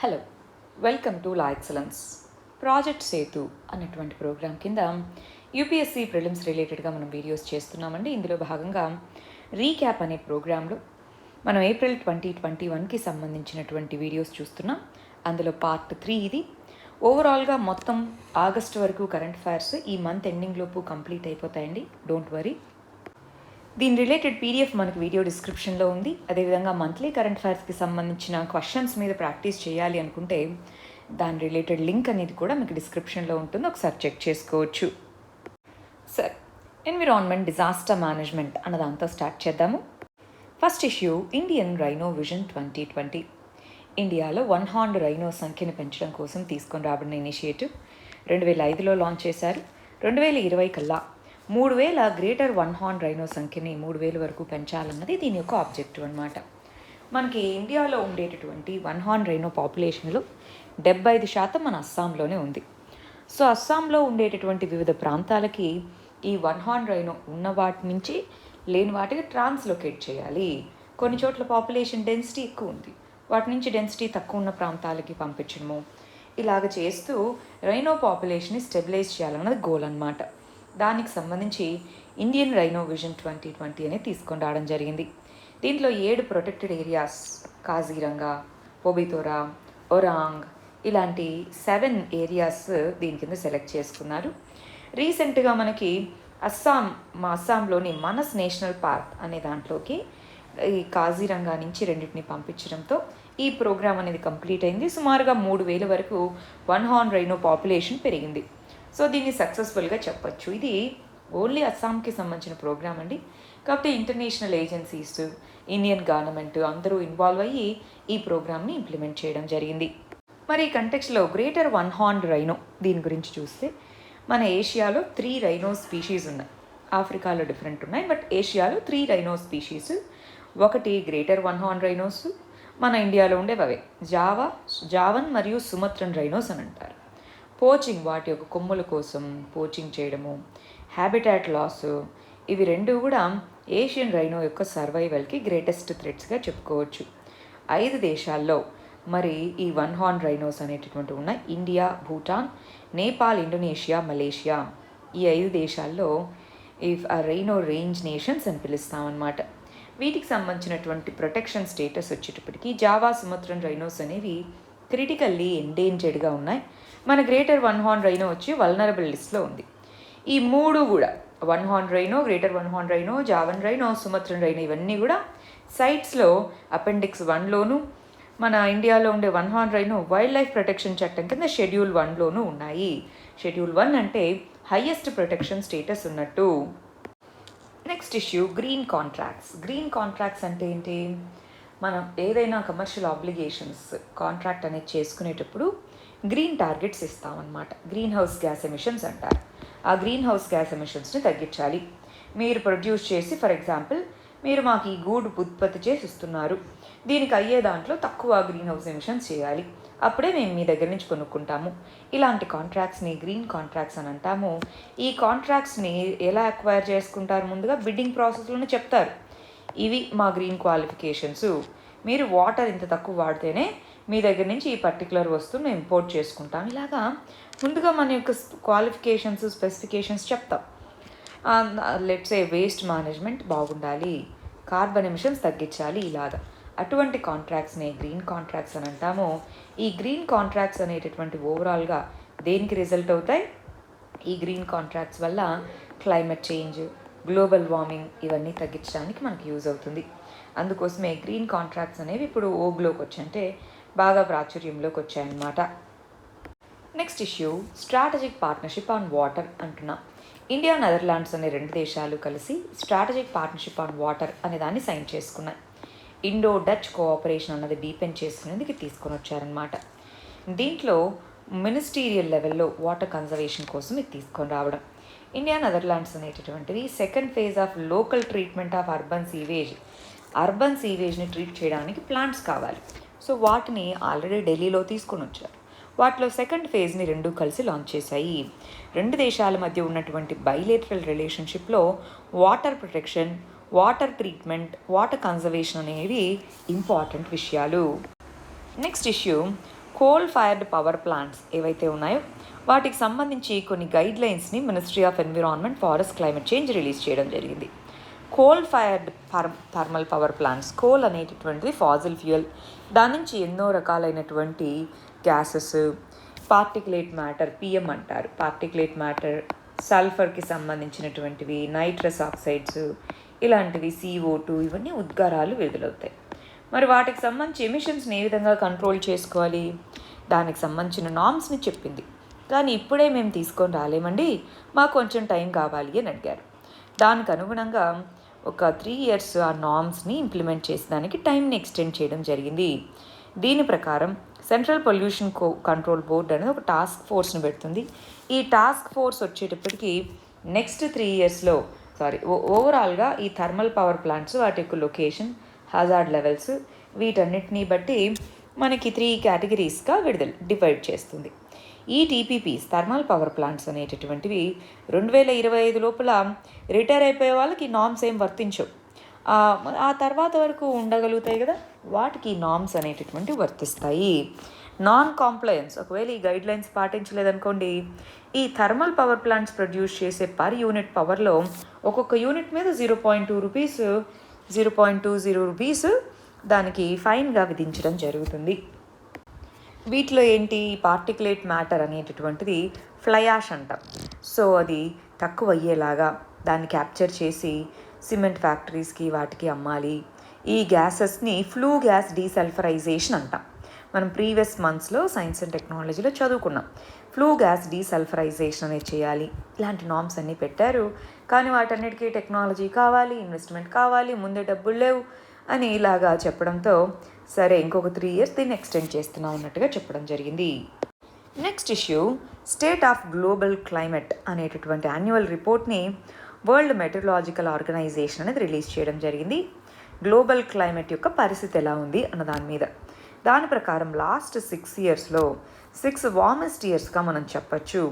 Hello, welcome to la excellence. Project Setu అనేటువంటి programme కింద UPSC prelims రిలేటెడ్గా మనం వీడియోస్ చేస్తున్నామండి. ఇందులో భాగంగా రీక్యాప్ అనే ప్రోగ్రాంలో మనం ఏప్రిల్ 2021కి సంబంధించినటువంటి వీడియోస్ చూస్తున్నాం. అందులో పార్ట్ 3 ఇది. ఓవరాల్గా మొత్తం ఆగస్టు వరకు కరెంట్ అఫైర్స్ ఈ మంత్ ఎండింగ్ లోపు కంప్లీట్ అయిపోతాయండి. Don't worry. దీని రిలేటెడ్ పీడిఎఫ్ మనకు వీడియో డిస్క్రిప్షన్లో ఉంది. అదేవిధంగా మంత్లీ కరెంట్ అఫైర్స్కి సంబంధించిన క్వశ్చన్స్ మీద ప్రాక్టీస్ చేయాలి అనుకుంటే దాని రిలేటెడ్ లింక్ అనేది కూడా మీకు డిస్క్రిప్షన్లో ఉంటుంది, ఒకసారి చెక్ చేసుకోవచ్చు. సార్, ఎన్విరాన్మెంట్ డిజాస్టర్ మేనేజ్మెంట్ అన్న దాంతో స్టార్ట్ చేద్దాము. First issue, Indian rhino vision 2020. ఇండియాలో వన్ హార్న్ రైనో సంఖ్యను పెంచడం కోసం తీసుకొని రాబడిన ఇనిషియేటివ్ 2005లో లాంచ్ చేశారు. 2020 కల్లా 3000 గ్రేటర్ వన్ హార్న్ రైనో సంఖ్యని 3000 వరకు పెంచాలన్నది దీని యొక్క ఆబ్జెక్టివ్ అనమాట. మనకి ఇండియాలో ఉండేటటువంటి వన్ హార్న్ రైనో పాపులేషన్లో 75% మన అస్సాంలోనే ఉంది. సో అస్సాంలో ఉండేటటువంటి వివిధ ప్రాంతాలకి ఈ వన్ హార్న్ రైనో ఉన్న వాటి నుంచి లేని వాటికి ట్రాన్స్లొకేట్ చేయాలి. కొన్ని చోట్ల పాపులేషన్ డెన్సిటీ ఎక్కువ ఉంది, వాటి నుంచి డెన్సిటీ తక్కువ ఉన్న ప్రాంతాలకి పంపించడము, ఇలాగ చేస్తూ రైనో పాపులేషన్ని స్టెబిలైజ్ చేయాలన్నది గోల్ అనమాట. దానికి సంబంధించి ఇండియన్ రైనో విజన్ 2020 అనేది తీసుకొని రావడం జరిగింది. దీంట్లో 7 ప్రొటెక్టెడ్ ఏరియాస్, కాజీరంగా, పొబితోరా, ఒరాంగ్ ఇలాంటి 7 ఏరియాస్ దీని కింద సెలెక్ట్ చేసుకున్నారు. రీసెంట్గా మనకి అస్సాంలోని మనస్ నేషనల్ పార్క్ అనే దాంట్లోకి ఈ కాజీరంగా నుంచి 2 పంపించడంతో ఈ ప్రోగ్రామ్ అనేది కంప్లీట్ అయింది. సుమారుగా 3000 వరకు వన్ హార్న్ రైనో పాపులేషన్ పెరిగింది. సో దీన్ని సక్సెస్ఫుల్గా చెప్పచ్చు. ఇది ఓన్లీ అస్సాంకి సంబంధించిన ప్రోగ్రామ్ అండి. కాకపోతే ఇంటర్నేషనల్ ఏజెన్సీస్, ఇండియన్ గవర్నమెంట్ అందరూ ఇన్వాల్వ్ అయ్యి ఈ ప్రోగ్రామ్ని ఇంప్లిమెంట్ చేయడం జరిగింది. మరి ఈ కంటెక్స్లో గ్రేటర్ వన్ హార్న్ రైనో దీని గురించి చూస్తే మన ఏషియాలో 3 రైనో స్పీషీస్ ఉన్నాయి. ఆఫ్రికాలో డిఫరెంట్ ఉన్నాయి, బట్ ఏషియాలో 3 రైనో స్పీషీస్. ఒకటి గ్రేటర్ వన్ హార్న్ రైనోస్, మన ఇండియాలో ఉండేవి అవే జావన్ మరియు సుమత్రన్ రైనోస్ అని అంటారు. పోచింగ్, వాటి యొక్క కొమ్ముల కోసం పోచింగ్ చేయడము, హ్యాబిటాట్ లాస్, ఇవి 2 కూడా ఏషియన్ రైనో యొక్క సర్వైవల్కి గ్రేటెస్ట్ థ్రెట్స్గా చెప్పుకోవచ్చు. 5 దేశాల్లో మరి ఈ వన్ హార్న్ రైనోస్ అనేటటువంటి ఉన్నాయి. India, Bhutan, Nepal, Indonesia, Malaysia. ఈ 5 దేశాల్లో ఈ రైనో రేంజ్ నేషన్స్ అని పిలుస్తామన్నమాట. వీటికి సంబంధించినటువంటి ప్రొటెక్షన్ స్టేటస్ వచ్చేటప్పటికి జావా, సుమత్రన్ రైనోస్ అనేవి క్రిటికల్లీ ఎండేంజర్డ్గా ఉన్నాయి. మన గ్రేటర్ వన్ హార్న్ రైనో వచ్చి వల్నరబుల్ లిస్ట్లో ఉంది. ఈ 3 కూడా one horn rhino, greater one horn rhino, Javan rhino, Sumatran rhino ఇవన్నీ కూడా సైట్స్లో అపెండిక్స్ 1లోను, మన ఇండియాలో ఉండే one horn rhino wildlife protection చట్టం కింద షెడ్యూల్ 1లోనూ ఉన్నాయి. షెడ్యూల్ 1 అంటే హయ్యెస్ట్ ప్రొటెక్షన్ స్టేటస్ ఉన్నట్టు. Next issue, green contracts. Green contracts అంటే ఏంటి? మనం ఏదైనా కమర్షియల్ ఆబ్లిగేషన్స్ కాంట్రాక్ట్ అనేది చేసుకునేటప్పుడు గ్రీన్ టార్గెట్స్ ఇస్తామన్నమాట. గ్రీన్ హౌస్ గ్యాస్ ఎమిషన్స్ అంటారు. ఆ గ్రీన్ హౌస్ గ్యాస్ ఎమిషన్స్ని తగ్గించాలి. మీరు ప్రొడ్యూస్ చేసి, ఫర్ ఎగ్జాంపుల్ మీరు మాకు ఈ గూడ్ ఉత్పత్తి చేసి ఇస్తున్నారు, దీనికి అయ్యే దాంట్లో తక్కువ గ్రీన్ హౌస్ ఎమిషన్స్ చేయాలి, అప్పుడే మేము మీ దగ్గర నుంచి కొనుక్కుంటాము. ఇలాంటి కాంట్రాక్ట్స్ని గ్రీన్ కాంట్రాక్ట్స్ అని అంటాము. ఈ కాంట్రాక్ట్స్ని ఎలా అక్వైర్ చేసుకుంటారు? ముందుగా బిడ్డింగ్ ప్రాసెస్లోనే చెప్తారు, ఇవి మా గ్రీన్ క్వాలిఫికేషన్స్, మీరు వాటర్ ఇంత తక్కువ వాడితేనే మీ దగ్గర నుంచి ఈ పర్టికులర్ వస్తువును మేము ఇంపోర్ట్ చేసుకుంటాం. ఇలాగా ముందుగా మన యొక్క క్వాలిఫికేషన్స్, స్పెసిఫికేషన్స్ చెప్తాం. లెట్స్ ఏ వేస్ట్ మేనేజ్మెంట్ బాగుండాలి, కార్బన్ ఎమిషన్స్ తగ్గించాలి, ఇలాగా అటువంటి కాంట్రాక్ట్స్ని గ్రీన్ కాంట్రాక్ట్స్ అని అంటాము. ఈ గ్రీన్ కాంట్రాక్ట్స్ అనేటటువంటి ఓవరాల్గా దేనికి రిజల్ట్ అవుతాయి? ఈ గ్రీన్ కాంట్రాక్ట్స్ వల్ల క్లైమేట్ చేంజ్, గ్లోబల్ వార్మింగ్ ఇవన్నీ తగ్గించడానికి మనకు యూజ్ అవుతుంది. అందుకోసమే గ్రీన్ కాంట్రాక్ట్స్ అనేవి ఇప్పుడు ఓగ్లోకి వచ్చంటే బాగా ప్రాచుర్యంలోకి వచ్చాయన్నమాట. Next issue, strategic partnership on water అంటున్నాం. ఇండియా, నెదర్లాండ్స్ అనే 2 దేశాలు కలిసి స్ట్రాటజిక్ పార్ట్నర్షిప్ ఆన్ వాటర్ అనే దాన్ని సైన్ చేసుకున్నాయి. ఇండో డచ్ కోఆపరేషన్ అన్నది డీపెన్ చేసుకునేందుకు తీసుకొని వచ్చారనమాట. దీంట్లో మినిస్టీరియల్ లెవెల్లో వాటర్ కన్జర్వేషన్ కోసం ఇది తీసుకొని రావడం. ఇండియా, నెదర్లాండ్స్ అనేటటువంటివి second phase of local treatment of urban సీవేజ్ని ట్రీట్ చేయడానికి ప్లాంట్స్ కావాలి. సో వాటిని ఆల్రెడీ ఢిల్లీలో తీసుకొని వచ్చారు. వాటిలో సెకండ్ ఫేజ్ని 2 కలిసి లాంచ్ చేశాయి. 2 దేశాల మధ్య ఉన్నటువంటి బైలేటరల్ రిలేషన్షిప్లో water protection, water treatment, water conservation అనేవి ఇంపార్టెంట్ విషయాలు. Next issue, coal fired power plants ఏవైతే ఉన్నాయో వాటికి సంబంధించి కొన్ని గైడ్ లైన్స్ని ministry of environment, forest, climate change release చేయడం జరిగింది. Coal fired thermal power plants, coal అనేటటువంటిది ఫాజిల్ ఫ్యూయల్, దాని నుంచి ఎన్నో రకాలైనటువంటి గ్యాసెస్, పార్టికులేట్ మ్యాటర్, పిఎం అంటారు, పార్టికులేట్ మ్యాటర్, సల్ఫర్కి సంబంధించినటువంటివి, నైట్రస్ ఆక్సైడ్స్ ఇలాంటివి, CO2 ఇవన్నీ ఉద్గారాలు విడుదలవుతాయి. మరి వాటికి సంబంధించి ఎమిషన్స్ని ఏ విధంగా కంట్రోల్ చేసుకోవాలి, దానికి సంబంధించిన నామ్స్ని చెప్పింది. కానీ ఇప్పుడే మేము తీసుకొని రాలేమండి, మాకు కొంచెం టైం కావాలి అని అడిగారు. దానికి అనుగుణంగా ఒక 3 years ఆ నామ్స్ని ఇంప్లిమెంట్ చేసేదానికి టైంని ఎక్స్టెండ్ చేయడం జరిగింది. దీని ప్రకారం సెంట్రల్ పొల్యూషన్ కంట్రోల్ బోర్డ్ అనేది ఒక టాస్క్ ఫోర్స్ని పెడుతుంది. ఈ టాస్క్ ఫోర్స్ వచ్చేటప్పటికి నెక్స్ట్ 3 yearsలో ఓవరాల్గా ఈ థర్మల్ పవర్ ప్లాంట్స్ వాటి యొక్క లొకేషన్, హజార్డ్ లెవెల్స్ వీటన్నిటిని బట్టి మనకి 3 categories-గా డివైడ్ చేస్తుంది. ఈ TPPs థర్మల్ పవర్ ప్లాంట్స్ అనేటటువంటివి 2025 లోపల రిటైర్ అయిపోయే వాళ్ళకి నామ్స్ ఏం వర్తించవు. ఆ తర్వాత వరకు ఉండగలుగుతాయి కదా, వాటికి నామ్స్ అనేటటువంటివి వర్తిస్తాయి. నాన్ కాంప్లయన్స్, ఒకవేళ ఈ గైడ్ లైన్స్ పాటించలేదనుకోండి, ఈ థర్మల్ పవర్ ప్లాంట్స్ ప్రొడ్యూస్ చేసే పర్ యూనిట్ పవర్లో ఒక్కొక్క యూనిట్ మీద 0.20 రూపీస్ దానికి ఫైన్గా విధించడం జరుగుతుంది. వీటిలో ఏంటి, పార్టికులేట్ మ్యాటర్ అనేటటువంటిది ఫ్లై యాష్ అంటాం. సో అది తక్కువ అయ్యేలాగా దాన్ని క్యాప్చర్ చేసి సిమెంట్ ఫ్యాక్టరీస్కి వాటికి అమ్మాలి. ఈ గ్యాసెస్ని ఫ్లూ గ్యాస్ డీసల్ఫరైజేషన్ అంటాం. మనం ప్రీవియస్ మంత్స్లో సైన్స్ అండ్ టెక్నాలజీలో చదువుకున్నాం. ఫ్లూ గ్యాస్ డీసల్ఫరైజేషన్ అనేది చేయాలి. ఇలాంటి నామ్స్ అన్నీ పెట్టారు. కానీ వాటన్నిటికీ టెక్నాలజీ కావాలి, ఇన్వెస్ట్మెంట్ కావాలి, ముందే డబ్బులు లేవు అని ఇలాగా చెప్పడంతో సరే ఇంకొక 3 years దీన్ని ఎక్స్టెండ్ చేస్తున్నాం అన్నట్టుగా చెప్పడం జరిగింది. Next issue, state of global climate అనేటటువంటి యాన్యువల్ రిపోర్ట్ని వరల్డ్ మెటీరియలాజికల్ ఆర్గనైజేషన్ అనేది రిలీజ్ చేయడం జరిగింది. గ్లోబల్ క్లైమేట్ యొక్క పరిస్థితి ఎలా ఉంది అన్న దాని మీద. దాని ప్రకారం లాస్ట్ 6 yearsలో 6 వార్మెస్ట్ ఇయర్స్గా మనం చెప్పచ్చు.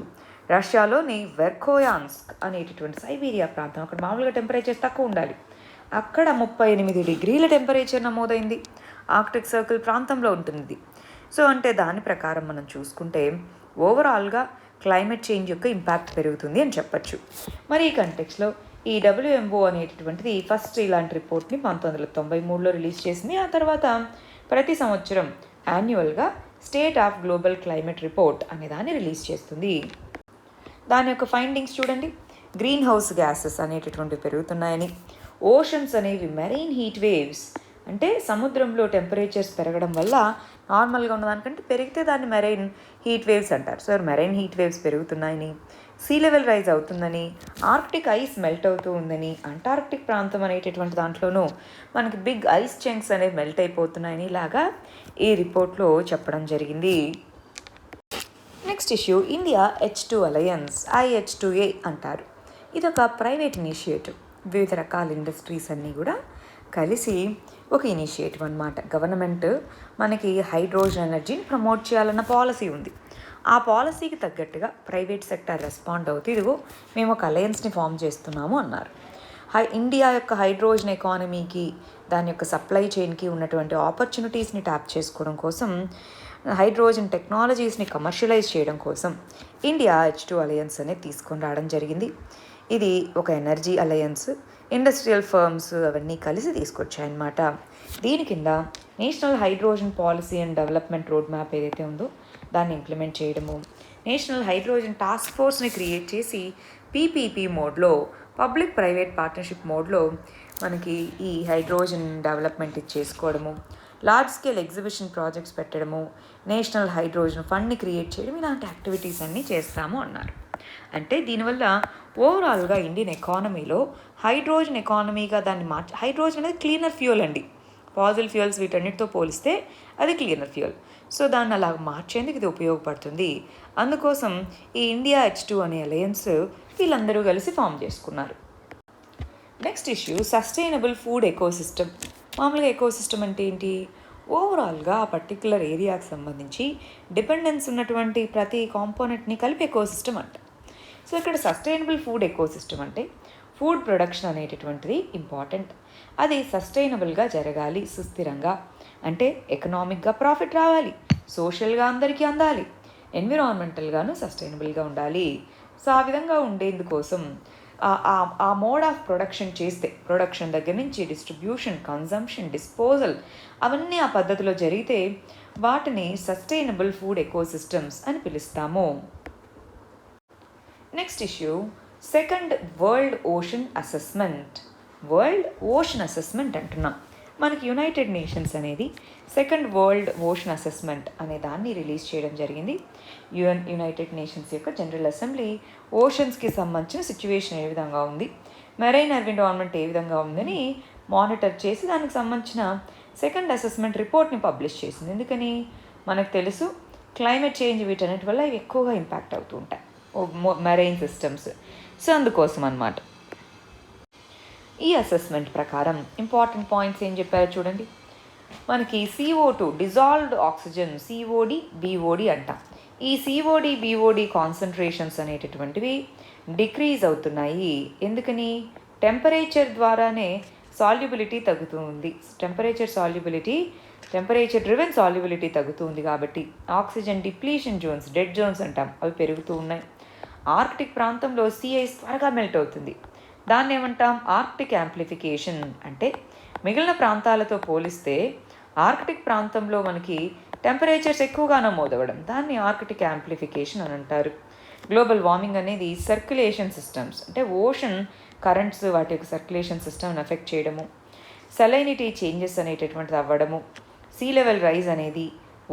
రష్యాలోని వెర్కోయాన్స్క్ అనేటటువంటి సైబీరియా ప్రాంతం, అక్కడ మామూలుగా టెంపరేచర్ తక్కువ ఉండాలి, అక్కడ 38 degrees టెంపరేచర్ నమోదైంది. ఆర్క్టిక్ సర్కిల్ ప్రాంతంలో ఉంటుంది. సో అంటే దాని ప్రకారం మనం చూసుకుంటే ఓవరాల్గా క్లైమేట్ చేంజ్ యొక్క ఇంపాక్ట్ పెరుగుతుంది అని చెప్పచ్చు. మరి ఈ కంటెక్స్లో ఈ WMO అనేటటువంటిది ఫస్ట్ ఇలాంటి రిపోర్ట్ని 1993లో రిలీజ్ చేసింది. ఆ తర్వాత ప్రతి సంవత్సరం యాన్యువల్గా state of global climate report అనే దాన్ని రిలీజ్ చేస్తుంది. దాని యొక్క ఫైండింగ్స్ చూడండి. గ్రీన్ హౌస్ గ్యాసెస్ అనేటటువంటివి పెరుగుతున్నాయని, ఓషన్స్ అనేవి మెరైన్ హీట్ వేవ్స్, అంటే సముద్రంలో టెంపరేచర్స్ పెరగడం వల్ల నార్మల్గా ఉన్నదానికంటే పెరిగితే దాన్ని మెరైన్ హీట్ వేవ్స్ అంటారు. సో మెరైన్ హీట్ వేవ్స్ పెరుగుతున్నాయని, సీ లెవెల్ రైజ్ అవుతుందని, ఆర్క్టిక్ ఐస్ మెల్ట్ అవుతూ ఉందని, అంటార్క్టిక్ ప్రాంతం అనేటటువంటి దాంట్లోనూ మనకి బిగ్ ఐస్ చంక్స్ అనేవి మెల్ట్ అయిపోతున్నాయని ఇలాగా ఈ రిపోర్ట్లో చెప్పడం జరిగింది. Next issue, India H2 alliance, IH2A అంటారు. ఇదొక ప్రైవేట్ ఇనిషియేటివ్. వివిధ రకాల ఇండస్ట్రీస్ అన్నీ కూడా కలిసి ఒక ఇనిషియేటివ్ అన్నమాట. గవర్నమెంట్ మనకి హైడ్రోజన్ ఎనర్జీని ప్రమోట్ చేయాలన్న పాలసీ ఉంది. ఆ పాలసీకి తగ్గట్టుగా ప్రైవేట్ సెక్టర్ రెస్పాండ్ అవుతూ ఇదిగో మేము ఒక అలయన్స్ని ఫామ్ చేస్తున్నాము అన్నారు. ఇండియా యొక్క హైడ్రోజన్ ఎకానమీకి, దాని యొక్క సప్లై చైన్కి ఉన్నటువంటి ఆపర్చునిటీస్ని ట్యాప్ చేసుకోవడం కోసం, హైడ్రోజన్ టెక్నాలజీస్ని కమర్షియలైజ్ చేయడం కోసం ఇండియా H2 అలయన్స్ అనేది తీసుకొని రావడం జరిగింది. ఇది ఒక ఎనర్జీ అలయన్స్, ఇండస్ట్రియల్ ఫర్మ్స్ అవన్నీ కలిసి తీసుకొచ్చాయన్నమాట. దీని కింద national hydrogen policy and development road map ఏదైతే ఉందో దాన్ని ఇంప్లిమెంట్ చేయడము, నేషనల్ హైడ్రోజన్ టాస్క్ ఫోర్స్ని క్రియేట్ చేసి PPP మోడ్లో, పబ్లిక్ ప్రైవేట్ పార్ట్నర్షిప్ మోడ్లో మనకి ఈ హైడ్రోజన్ డెవలప్మెంట్ చేసుకోవడము, లార్జ్ స్కేల్ ఎగ్జిబిషన్ ప్రాజెక్ట్స్ పెట్టడము, నేషనల్ హైడ్రోజన్ ఫండ్ని క్రియేట్ చేయడం, ఇలాంటి యాక్టివిటీస్ అన్నీ చేస్తాము అన్నారు. అంటే దీనివల్ల ఓవరాల్గా ఇండియన్ ఎకానమీలో హైడ్రోజన్ ఎకానమీగా దాన్ని హైడ్రోజన్ అనేది క్లీనర్ ఫ్యూయల్ అండి. ఫాజిల్ ఫ్యూయల్స్ వీటన్నిటితో పోలిస్తే అది క్లీనర్ ఫ్యూయల్. సో దాన్ని అలా మార్చేందుకు ఇది ఉపయోగపడుతుంది. అందుకోసం ఈ ఇండియా H2 అనే అలయన్స్ వీళ్ళందరూ కలిసి ఫామ్ చేసుకున్నారు. Next issue, sustainable food ecosystem. మామూలుగా ఎకోసిస్టమ్ అంటే ఏంటి, ఓవరాల్గా ఆ పర్టికులర్ ఏరియాకి సంబంధించి డిపెండెన్స్ ఉన్నటువంటి ప్రతి కాంపోనెంట్ని కలిపి ఎకోసిస్టమ్ అంట. సో ఇక్కడ సస్టైనబుల్ ఫుడ్ ఎకోసిస్టమ్ అంటే ఫుడ్ ప్రొడక్షన్ అనేటటువంటిది ఇంపార్టెంట్. అది సస్టైనబుల్గా జరగాలి, సుస్థిరంగా, అంటే ఎకనామిక్గా ప్రాఫిట్ రావాలి, సోషల్గా అందరికీ అందాలి, ఎన్విరాన్మెంటల్గాను సస్టైనబుల్గా ఉండాలి. సో ఆ విధంగా ఉండేందుకోసం ఆ మోడ్ ఆఫ్ ప్రొడక్షన్ చేస్తే, ప్రొడక్షన్ దగ్గర నుంచి డిస్ట్రిబ్యూషన్, కన్జంప్షన్, డిస్పోజల్ అవన్నీ ఆ పద్ధతిలో జరిగితే వాటిని సస్టైనబుల్ ఫుడ్ ఎకోసిస్టమ్స్ అని పిలుస్తాము. Next issue, second world ocean assessment. World ocean assessment అంటున్నాం. మనకి యునైటెడ్ నేషన్స్ అనేది సెకండ్ వరల్డ్ ఓషన్ అసెస్మెంట్ అనే దాన్ని రిలీజ్ చేయడం జరిగింది. యునైటెడ్ నేషన్స్ యొక్క జనరల్ అసెంబ్లీ ఓషన్స్కి సంబంధించిన సిచ్యువేషన్ ఏ విధంగా ఉంది, మెరైన్ ఎన్విరాన్మెంట్ ఏ విధంగా ఉందని మానిటర్ చేసి దానికి సంబంధించిన సెకండ్ అసెస్మెంట్ రిపోర్ట్ని పబ్లిష్ చేసింది. ఎందుకని మనకు తెలుసు, క్లైమేట్ చేంజ్ వీటన్నిటి వల్ల ఇవి ఎక్కువగా ఇంపాక్ట్ అవుతూ ఉంటాయి మెరైన్ సిస్టమ్స్. సో అందుకోసం అన్నమాట. ఈ అసెస్మెంట్ ప్రకారం ఇంపార్టెంట్ పాయింట్స్ ఏం చెప్పారో చూడండి. మనకి CO2 dissolved oxygen, COD BOD అంటాం. ఈ COD BOD కాన్సన్ట్రేషన్స్ అనేటటువంటివి డిక్రీజ్ అవుతున్నాయి. ఎందుకని? టెంపరేచర్ ద్వారానే సాల్యుబిలిటీ తగ్గుతుంది. టెంపరేచర్ డ్రివెన్ సాల్యుబిలిటీ తగ్గుతుంది కాబట్టి oxygen depletion zones, dead zones అంటాం, అవి పెరుగుతూ ఉన్నాయి. ఆర్కిటిక్ ప్రాంతంలో సీ ఐస్ త్వరగా మెల్ట్ అవుతుంది. దాన్ని ఏమంటాం? Arctic amplification. అంటే మిగిలిన ప్రాంతాలతో పోలిస్తే ఆర్కిటిక్ ప్రాంతంలో మనకి టెంపరేచర్స్ ఎక్కువగా నమోదవ్వడం, దాన్ని ఆర్కిటిక్ యాంప్లిఫికేషన్ అని అంటారు. గ్లోబల్ వార్మింగ్ అనేది సర్క్యులేషన్ సిస్టమ్స్, అంటే ఓషన్ కరెంట్స్ వాటి యొక్క సర్క్యులేషన్ సిస్టమ్ని ఎఫెక్ట్ చేయడము, సెలైనిటీ చేంజెస్ అనేటటువంటిది అవ్వడము, సీ లెవెల్ రైజ్ అనేది,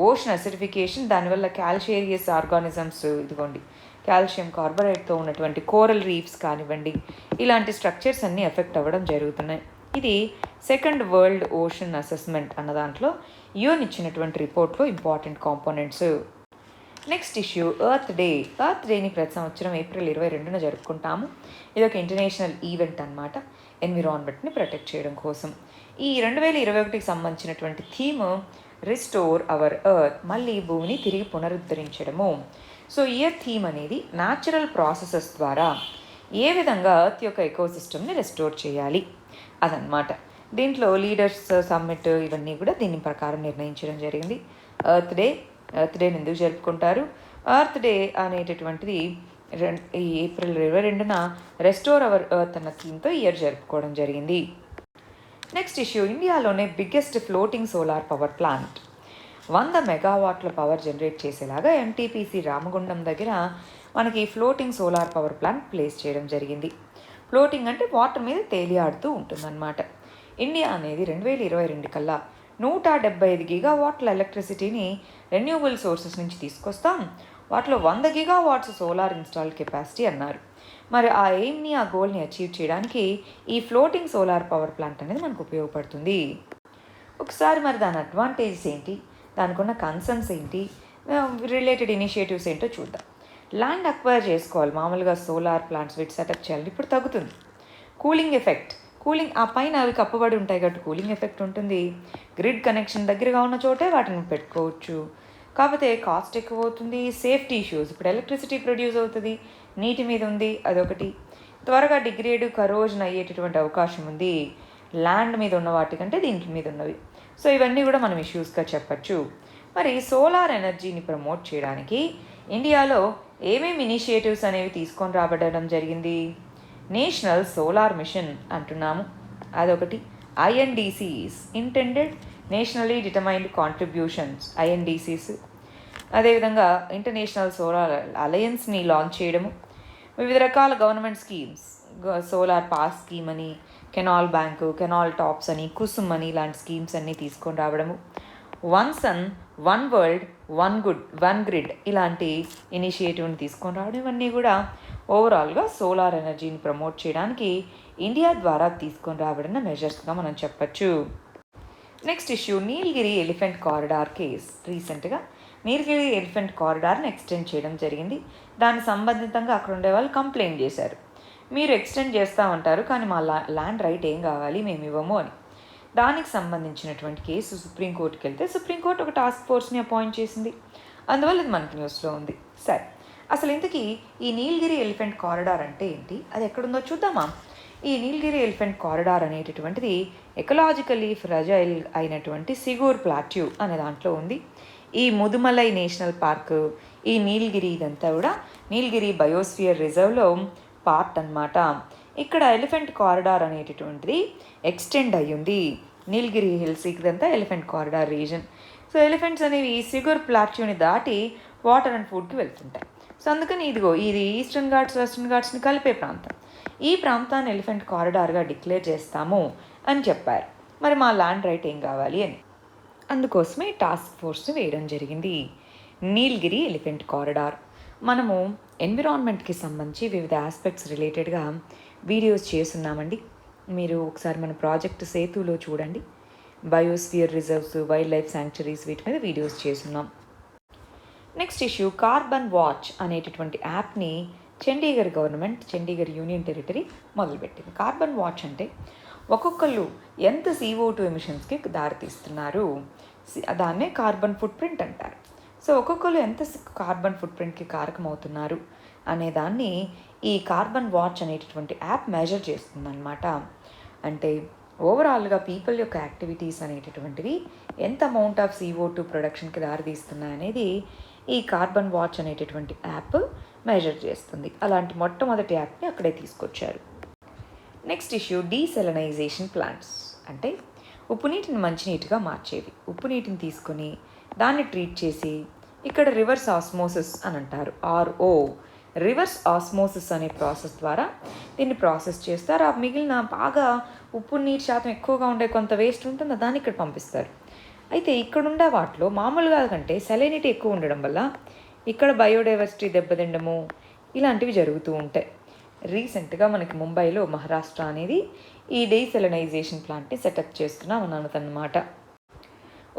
ఓషన్ అసిడిఫికేషన్, దానివల్ల క్యాల్షియేరియస్ ఆర్గానిజమ్స్, ఇదిగోండి కాల్షియం కార్బోరేట్తో ఉన్నటువంటి కోరల్ రీఫ్స్ కానివ్వండి, ఇలాంటి స్ట్రక్చర్స్ అన్నీ ఎఫెక్ట్ అవ్వడం జరుగుతున్నాయి. ఇది సెకండ్ వరల్డ్ ఓషన్ అసెస్మెంట్ అన్న దాంట్లో యూఎన్ ఇచ్చినటువంటి రిపోర్ట్లో important components. Next issue, earth day. Earth డేని ప్రతి సంవత్సరం ఏప్రిల్ 22న జరుపుకుంటాము. ఇది ఒక ఇంటర్నేషనల్ ఈవెంట్ అన్నమాట, ఎన్విరాన్మెంట్ని ప్రొటెక్ట్ చేయడం కోసం. ఈ 2021కి సంబంధించినటువంటి థీమ్ రిస్టోర్ అవర్ ఎర్త్, మళ్ళీ భూమిని తిరిగి పునరుద్ధరించడము. సో ఇయర్ థీమ్ అనేది న్యాచురల్ ప్రాసెసెస్ ద్వారా ఏ విధంగా ఎర్త్ యొక్క ఎకోసిస్టమ్ని రెస్టోర్ చేయాలి అదనమాట. దీంట్లో లీడర్స్ సమ్మిట్ ఇవన్నీ కూడా దీని ప్రకారం నిర్ణయించడం జరిగింది. ఎర్త్ డేని ఎందుకు జరుపుకుంటారు? ఎర్త్ డే అనేటటువంటిది ఈ ఏప్రిల్ 22న రెస్టోర్ అవర్ ఎర్త్ అన్న థీమ్తో ఇయర్ జరుపుకోవడం జరిగింది. నెక్స్ట్ ఇష్యూ, ఇండియాలోనే biggest floating solar power plant 100 మెగావాట్ల పవర్ జనరేట్ చేసేలాగా MTPC రామగుండం దగ్గర మనకి floating solar power plant place చేయడం జరిగింది. ఫ్లోటింగ్ అంటే వాటర్ మీద తేలియాడుతూ ఉంటుందన్నమాట. ఇండియా అనేది 2022 కల్లా 175 గిగావాట్ల ఎలక్ట్రిసిటీని రెన్యూబుల్ సోర్సెస్ నుంచి తీసుకొస్తాం. వాటిలో 100 గిగావాట్స్ సోలార్ ఇన్స్టాల్ కెపాసిటీ అన్నారు. మరి ఆ ఎయిమ్ని, ఆ గోల్ని అచీవ్ చేయడానికి ఈ ఫ్లోటింగ్ సోలార్ పవర్ ప్లాంట్ అనేది మనకు ఉపయోగపడుతుంది. ఒకసారి మరి దాని అడ్వాంటేజెస్ ఏంటి, దానికి ఉన్న కన్సర్న్స్ ఏంటి, రిలేటెడ్ ఇనిషియేటివ్స్ ఏంటో చూద్దాం. ల్యాండ్ అక్వైర్ చేసుకోవాలి. మామూలుగా సోలార్ ప్లాంట్స్ వీటి సెటప్ చేయాలి, ఇప్పుడు తగ్గుతుంది. కూలింగ్ ఎఫెక్ట్, ఆ పైన అవి కప్పబడి ఉంటాయి కాబట్టి కూలింగ్ ఎఫెక్ట్ ఉంటుంది. గ్రిడ్ కనెక్షన్ దగ్గరగా ఉన్న చోటే వాటిని పెట్టుకోవచ్చు, కాకపోతే కాస్ట్ ఎక్కువ అవుతుంది. సేఫ్టీ ఇష్యూస్, ఇప్పుడు ఎలక్ట్రిసిటీ ప్రొడ్యూస్ అవుతుంది, నీటి మీద ఉంది, అదొకటి. త్వరగా డిగ్రేడ్, కరోజన్ అయ్యేటటువంటి అవకాశం ఉంది ల్యాండ్ మీద ఉన్న వాటికంటే దీంట్లో మీద ఉన్నవి. సో ఇవన్నీ కూడా మనం ఇష్యూస్గా చెప్పచ్చు. మరి సోలార్ ఎనర్జీని ప్రమోట్ చేయడానికి ఇండియాలో ఏమేమి ఇనిషియేటివ్స్ అనేవి తీసుకొని రాబడడం జరిగింది? నేషనల్ సోలార్ మిషన్ అంటున్నాము, అదొకటి. INDCs, intended nationally determined contributions, INDCs. అదేవిధంగా ఇంటర్నేషనల్ సోలార్ అలయన్స్ని లాంచ్ చేయడము, వివిధ రకాల government schemes, solar pass scheme అని, కెనాల్ బ్యాంకు, కెనాల్ టాప్స్ అని, కుసుమ్ అని, ఇలాంటి స్కీమ్స్ అన్నీ తీసుకొని రావడము, 1 సన్ 1 వరల్డ్ 1 గ్రిడ్ ఇలాంటి ఇనిషియేటివ్ని తీసుకొని రావడం, ఇవన్నీ కూడా ఓవరాల్గా సోలార్ ఎనర్జీని ప్రమోట్ చేయడానికి ఇండియా ద్వారా తీసుకొని రాబడిన మెజర్స్గా మనం చెప్పచ్చు. నెక్స్ట్ ఇష్యూ, నీలగిరి ఎలిఫెంట్ కారిడార్ కేస్. రీసెంట్గా నీలగిరి ఎలిఫెంట్ కారిడార్ని ఎక్స్టెండ్ చేయడం జరిగింది. దానికి సంబంధితంగా అక్కడ ఉండే వాళ్ళు కంప్లైంట్ చేశారు, మీరు ఎక్స్టెండ్ చేస్తామంటారు కానీ మా ల్యాండ్ రైట్ ఏం కావాలి, మేము ఇవ్వము అని. దానికి సంబంధించినటువంటి కేసు సుప్రీంకోర్టుకి వెళ్తే సుప్రీంకోర్టు ఒక టాస్క్ ఫోర్స్ని అపాయింట్ చేసింది. అందువల్ల ఇది మనకి న్యూస్లో ఉంది. సరే, అసలు ఇంతకీ ఈ నీలగిరి ఎలిఫెంట్ కారిడార్ అంటే ఏంటి, అది ఎక్కడుందో చూద్దామా? ఈ నీలగిరి ఎలిఫెంట్ కారిడార్ అనేటటువంటిది ఎకలాజికల్లీ ఫ్రజైల్ అయినటువంటి సిగూర్ ప్లాట్యూ అనే దాంట్లో ఉంది. ఈ ముదుమలై నేషనల్ పార్క్, ఈ నీలగిరి ఇదంతా కూడా నీలగిరి బయోస్ఫియర్ రిజర్వ్లో పార్ట్ అన్నమాట. ఇక్కడ ఎలిఫెంట్ కారిడార్ అనేటటువంటిది ఎక్స్టెండ్ అయ్యింది. నీలగిరి హిల్స్ ఇదంతా elephant corridor reason. So elephants అనేవి సిగుర్ ప్లాట్యూని దాటి వాటర్ అండ్ ఫుడ్కి వెళ్తుంటాయి. సో అందుకని ఇది ఈస్టర్న్ ఘాట్స్ వెస్టర్న్ ఘాట్స్ని కలిపే ప్రాంతం. ఈ ప్రాంతాన్ని ఎలిఫెంట్ కారిడార్గా డిక్లేర్ చేస్తాము అని చెప్పారు. మరి మా ల్యాండ్ రైట్ ఏం కావాలి అని, అందుకోసమే టాస్క్ ఫోర్స్ని వేయడం జరిగింది. నీలగిరి ఎలిఫెంట్ కారిడార్. మనము ఎన్విరాన్మెంట్కి సంబంధించి వివిధ ఆస్పెక్ట్స్ రిలేటెడ్గా వీడియోస్ చేస్తున్నామండి. మీరు ఒకసారి మన ప్రాజెక్ట్ సేతులో చూడండి. Biosphere reserves, wild life sanctuaries వీటి మీద వీడియోస్ చేస్తున్నాం. నెక్స్ట్ ఇష్యూ, కార్బన్ వాచ్ అనేటటువంటి యాప్ని Chandigarh government, Chandigarh union territory మొదలుపెట్టింది. కార్బన్ వాచ్ అంటే ఒక్కొక్కళ్ళు ఎంత CO2 ఎమిషన్స్కి దారితీస్తున్నారు, దాన్నే కార్బన్ ఫుట్ ప్రింట్ అంటారు. సో ఒక్కొక్కరు ఎంత కార్బన్ ఫుట్ ప్రింట్కి కారకమవుతున్నారు అనే దాన్ని ఈ కార్బన్ వాచ్ అనేటటువంటి యాప్ మెజర్ చేస్తుందన్నమాట. అంటే ఓవరాల్గా పీపుల్ యొక్క యాక్టివిటీస్ అనేటటువంటివి ఎంత అమౌంట్ ఆఫ్ CO2 ప్రొడక్షన్కి దారితీస్తున్నాయి అనేది ఈ కార్బన్ వాచ్ అనేటటువంటి యాప్ మెజర్ చేస్తుంది. అలాంటి మొట్టమొదటి యాప్ని అక్కడే తీసుకొచ్చారు. నెక్స్ట్ ఇష్యూ, డీసెలనైజేషన్ ప్లాంట్స్ అంటే ఉప్పు నీటిని మంచినీటిగా మార్చేవి. ఉప్పు నీటిని తీసుకొని దాన్ని ట్రీట్ చేసి ఇక్కడ రివర్స్ ఆస్మోసిస్ అని అంటారు, RO, రివర్స్ ఆస్మోసిస్ అనే ప్రాసెస్ ద్వారా దీన్ని ప్రాసెస్ చేస్తారు. ఆ మిగిలిన బాగా ఉప్పు నీటి శాతం ఎక్కువగా ఉండే కొంత వేస్ట్ ఉంటుందో దాన్ని ఇక్కడ పంపిస్తారు. అయితే ఇక్కడుండే వాటిలో మామూలుగా కంటే సెలైనిటీ ఎక్కువ ఉండడం వల్ల ఇక్కడ బయోడైవర్సిటీ దెబ్బతిండము ఇలాంటివి జరుగుతూ ఉంటాయి. రీసెంట్గా మనకి ముంబైలో మహారాష్ట్ర అనేది ఈ డీసెలనైజేషన్ ప్లాంట్ని సెటప్ చేస్తున్నాం అని అన్నమాట.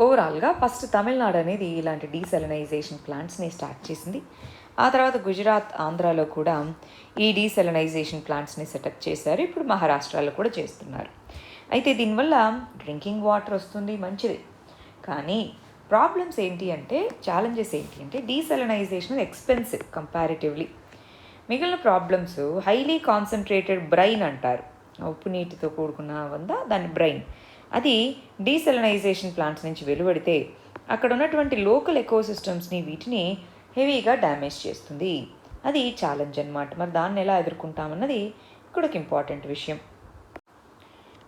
ఓవరాల్గా ఫస్ట్ తమిళనాడు అనేది ఇలాంటి డీసెలనైజేషన్ ప్లాంట్స్ని స్టార్ట్ చేసింది. ఆ తర్వాత గుజరాత్, ఆంధ్రాలో కూడా ఈ డీసెలనైజేషన్ ప్లాంట్స్ని సెటప్ చేశారు. ఇప్పుడు మహారాష్ట్రలో కూడా చేస్తున్నారు. అయితే దీనివల్ల డ్రింకింగ్ వాటర్ వస్తుంది, మంచిది. కానీ ప్రాబ్లమ్స్ ఏంటి అంటే, ఛాలెంజెస్ ఏంటి అంటే, డీసెలనైజేషన్ ఎక్స్పెన్సివ్ కంపారిటివ్లీ. మిగిలిన ప్రాబ్లమ్స్ హైలీ కాన్సన్ట్రేటెడ్ బ్రైన్ అంటారు, ఉప్పు నీటితో కూడుకున్న దాన్ని బ్రైన్. అది డీసెలనైజేషన్ ప్లాంట్స్ నుంచి వెలువడితే అక్కడ ఉన్నటువంటి లోకల్ ఎకోసిస్టమ్స్ని వీటిని హెవీగా డ్యామేజ్ చేస్తుంది. అది ఛాలెంజ్ అన్నమాట. మరి దాన్ని ఎలా ఎదుర్కొంటామన్నది ఇక్కడ ఒక ఇంపార్టెంట్ విషయం.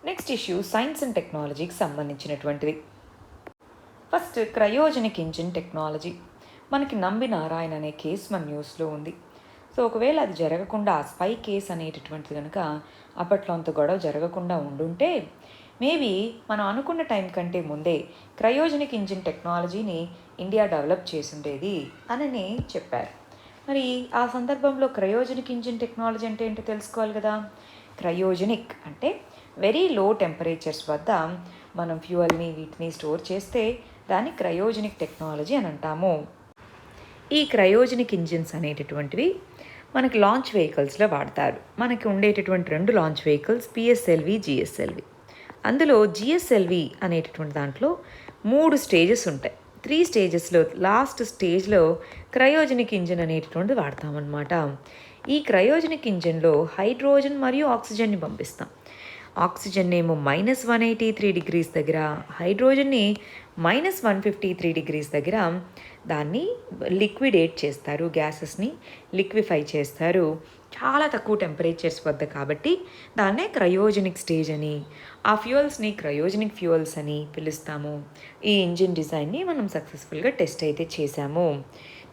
నెక్స్ట్ ఇష్యూ, సైన్స్ అండ్ టెక్నాలజీకి సంబంధించినటువంటిది. First, cryogenic engine technology. మనకి నంబి నారాయణ అనే కేసు మన న్యూస్లో ఉంది. సో ఒకవేళ అది జరగకుండా, స్పై కేస్ అనేటటువంటిది కనుక అప్పట్లో అంత గొడవ జరగకుండా ఉండుంటే మేబీ మనం అనుకున్న టైం కంటే ముందే క్రయోజనిక్ ఇంజిన్ టెక్నాలజీని ఇండియా డెవలప్ చేసుండేది అని చెప్పారు. మరి ఆ సందర్భంలో క్రయోజనిక్ ఇంజిన్ టెక్నాలజీ అంటే ఏంటో తెలుసుకోవాలి కదా. క్రయోజనిక్ అంటే వెరీ లో టెంపరేచర్స్ వద్ద మనం ఫ్యూయల్ని వీటిని స్టోర్ చేస్తే దాన్ని క్రయోజనిక్ టెక్నాలజీ అని అంటాము. ఈ క్రయోజనిక్ ఇంజిన్స్ అనేటటువంటివి మనకి లాంచ్ వెహికల్స్లో వాడతారు. మనకి ఉండేటటువంటి 2 లాంచ్ వెహికల్స్ PSLV, GSLV. అందులో GSLV అనేటటువంటి దాంట్లో 3 స్టేజెస్ ఉంటాయి. 3 స్టేజెస్లో లాస్ట్ స్టేజ్లో క్రయోజనిక్ ఇంజిన్ అనేటటువంటిది వాడతామన్నమాట. ఈ క్రయోజనిక్ ఇంజిన్లో హైడ్రోజన్ మరియు ఆక్సిజన్ని పంపిస్తాం. ఆక్సిజన్ ఏమో -183 డిగ్రీస్ దగ్గర, హైడ్రోజన్ని -153 డిగ్రీస్ దగ్గర దాన్ని లిక్విడేట్ చేస్తారు, గ్యాసెస్ని లిక్విఫై చేస్తారు చాలా తక్కువ టెంపరేచర్స్ వద్ద. కాబట్టి దాన్నే క్రయోజనిక్ స్టేజ్ అని, ఆ ఫ్యూయల్స్ని క్రయోజనిక్ ఫ్యూయల్స్ అని పిలుస్తాము. ఈ ఇంజిన్ డిజైన్ని మనం సక్సెస్ఫుల్గా టెస్ట్ అయితే చేశాము.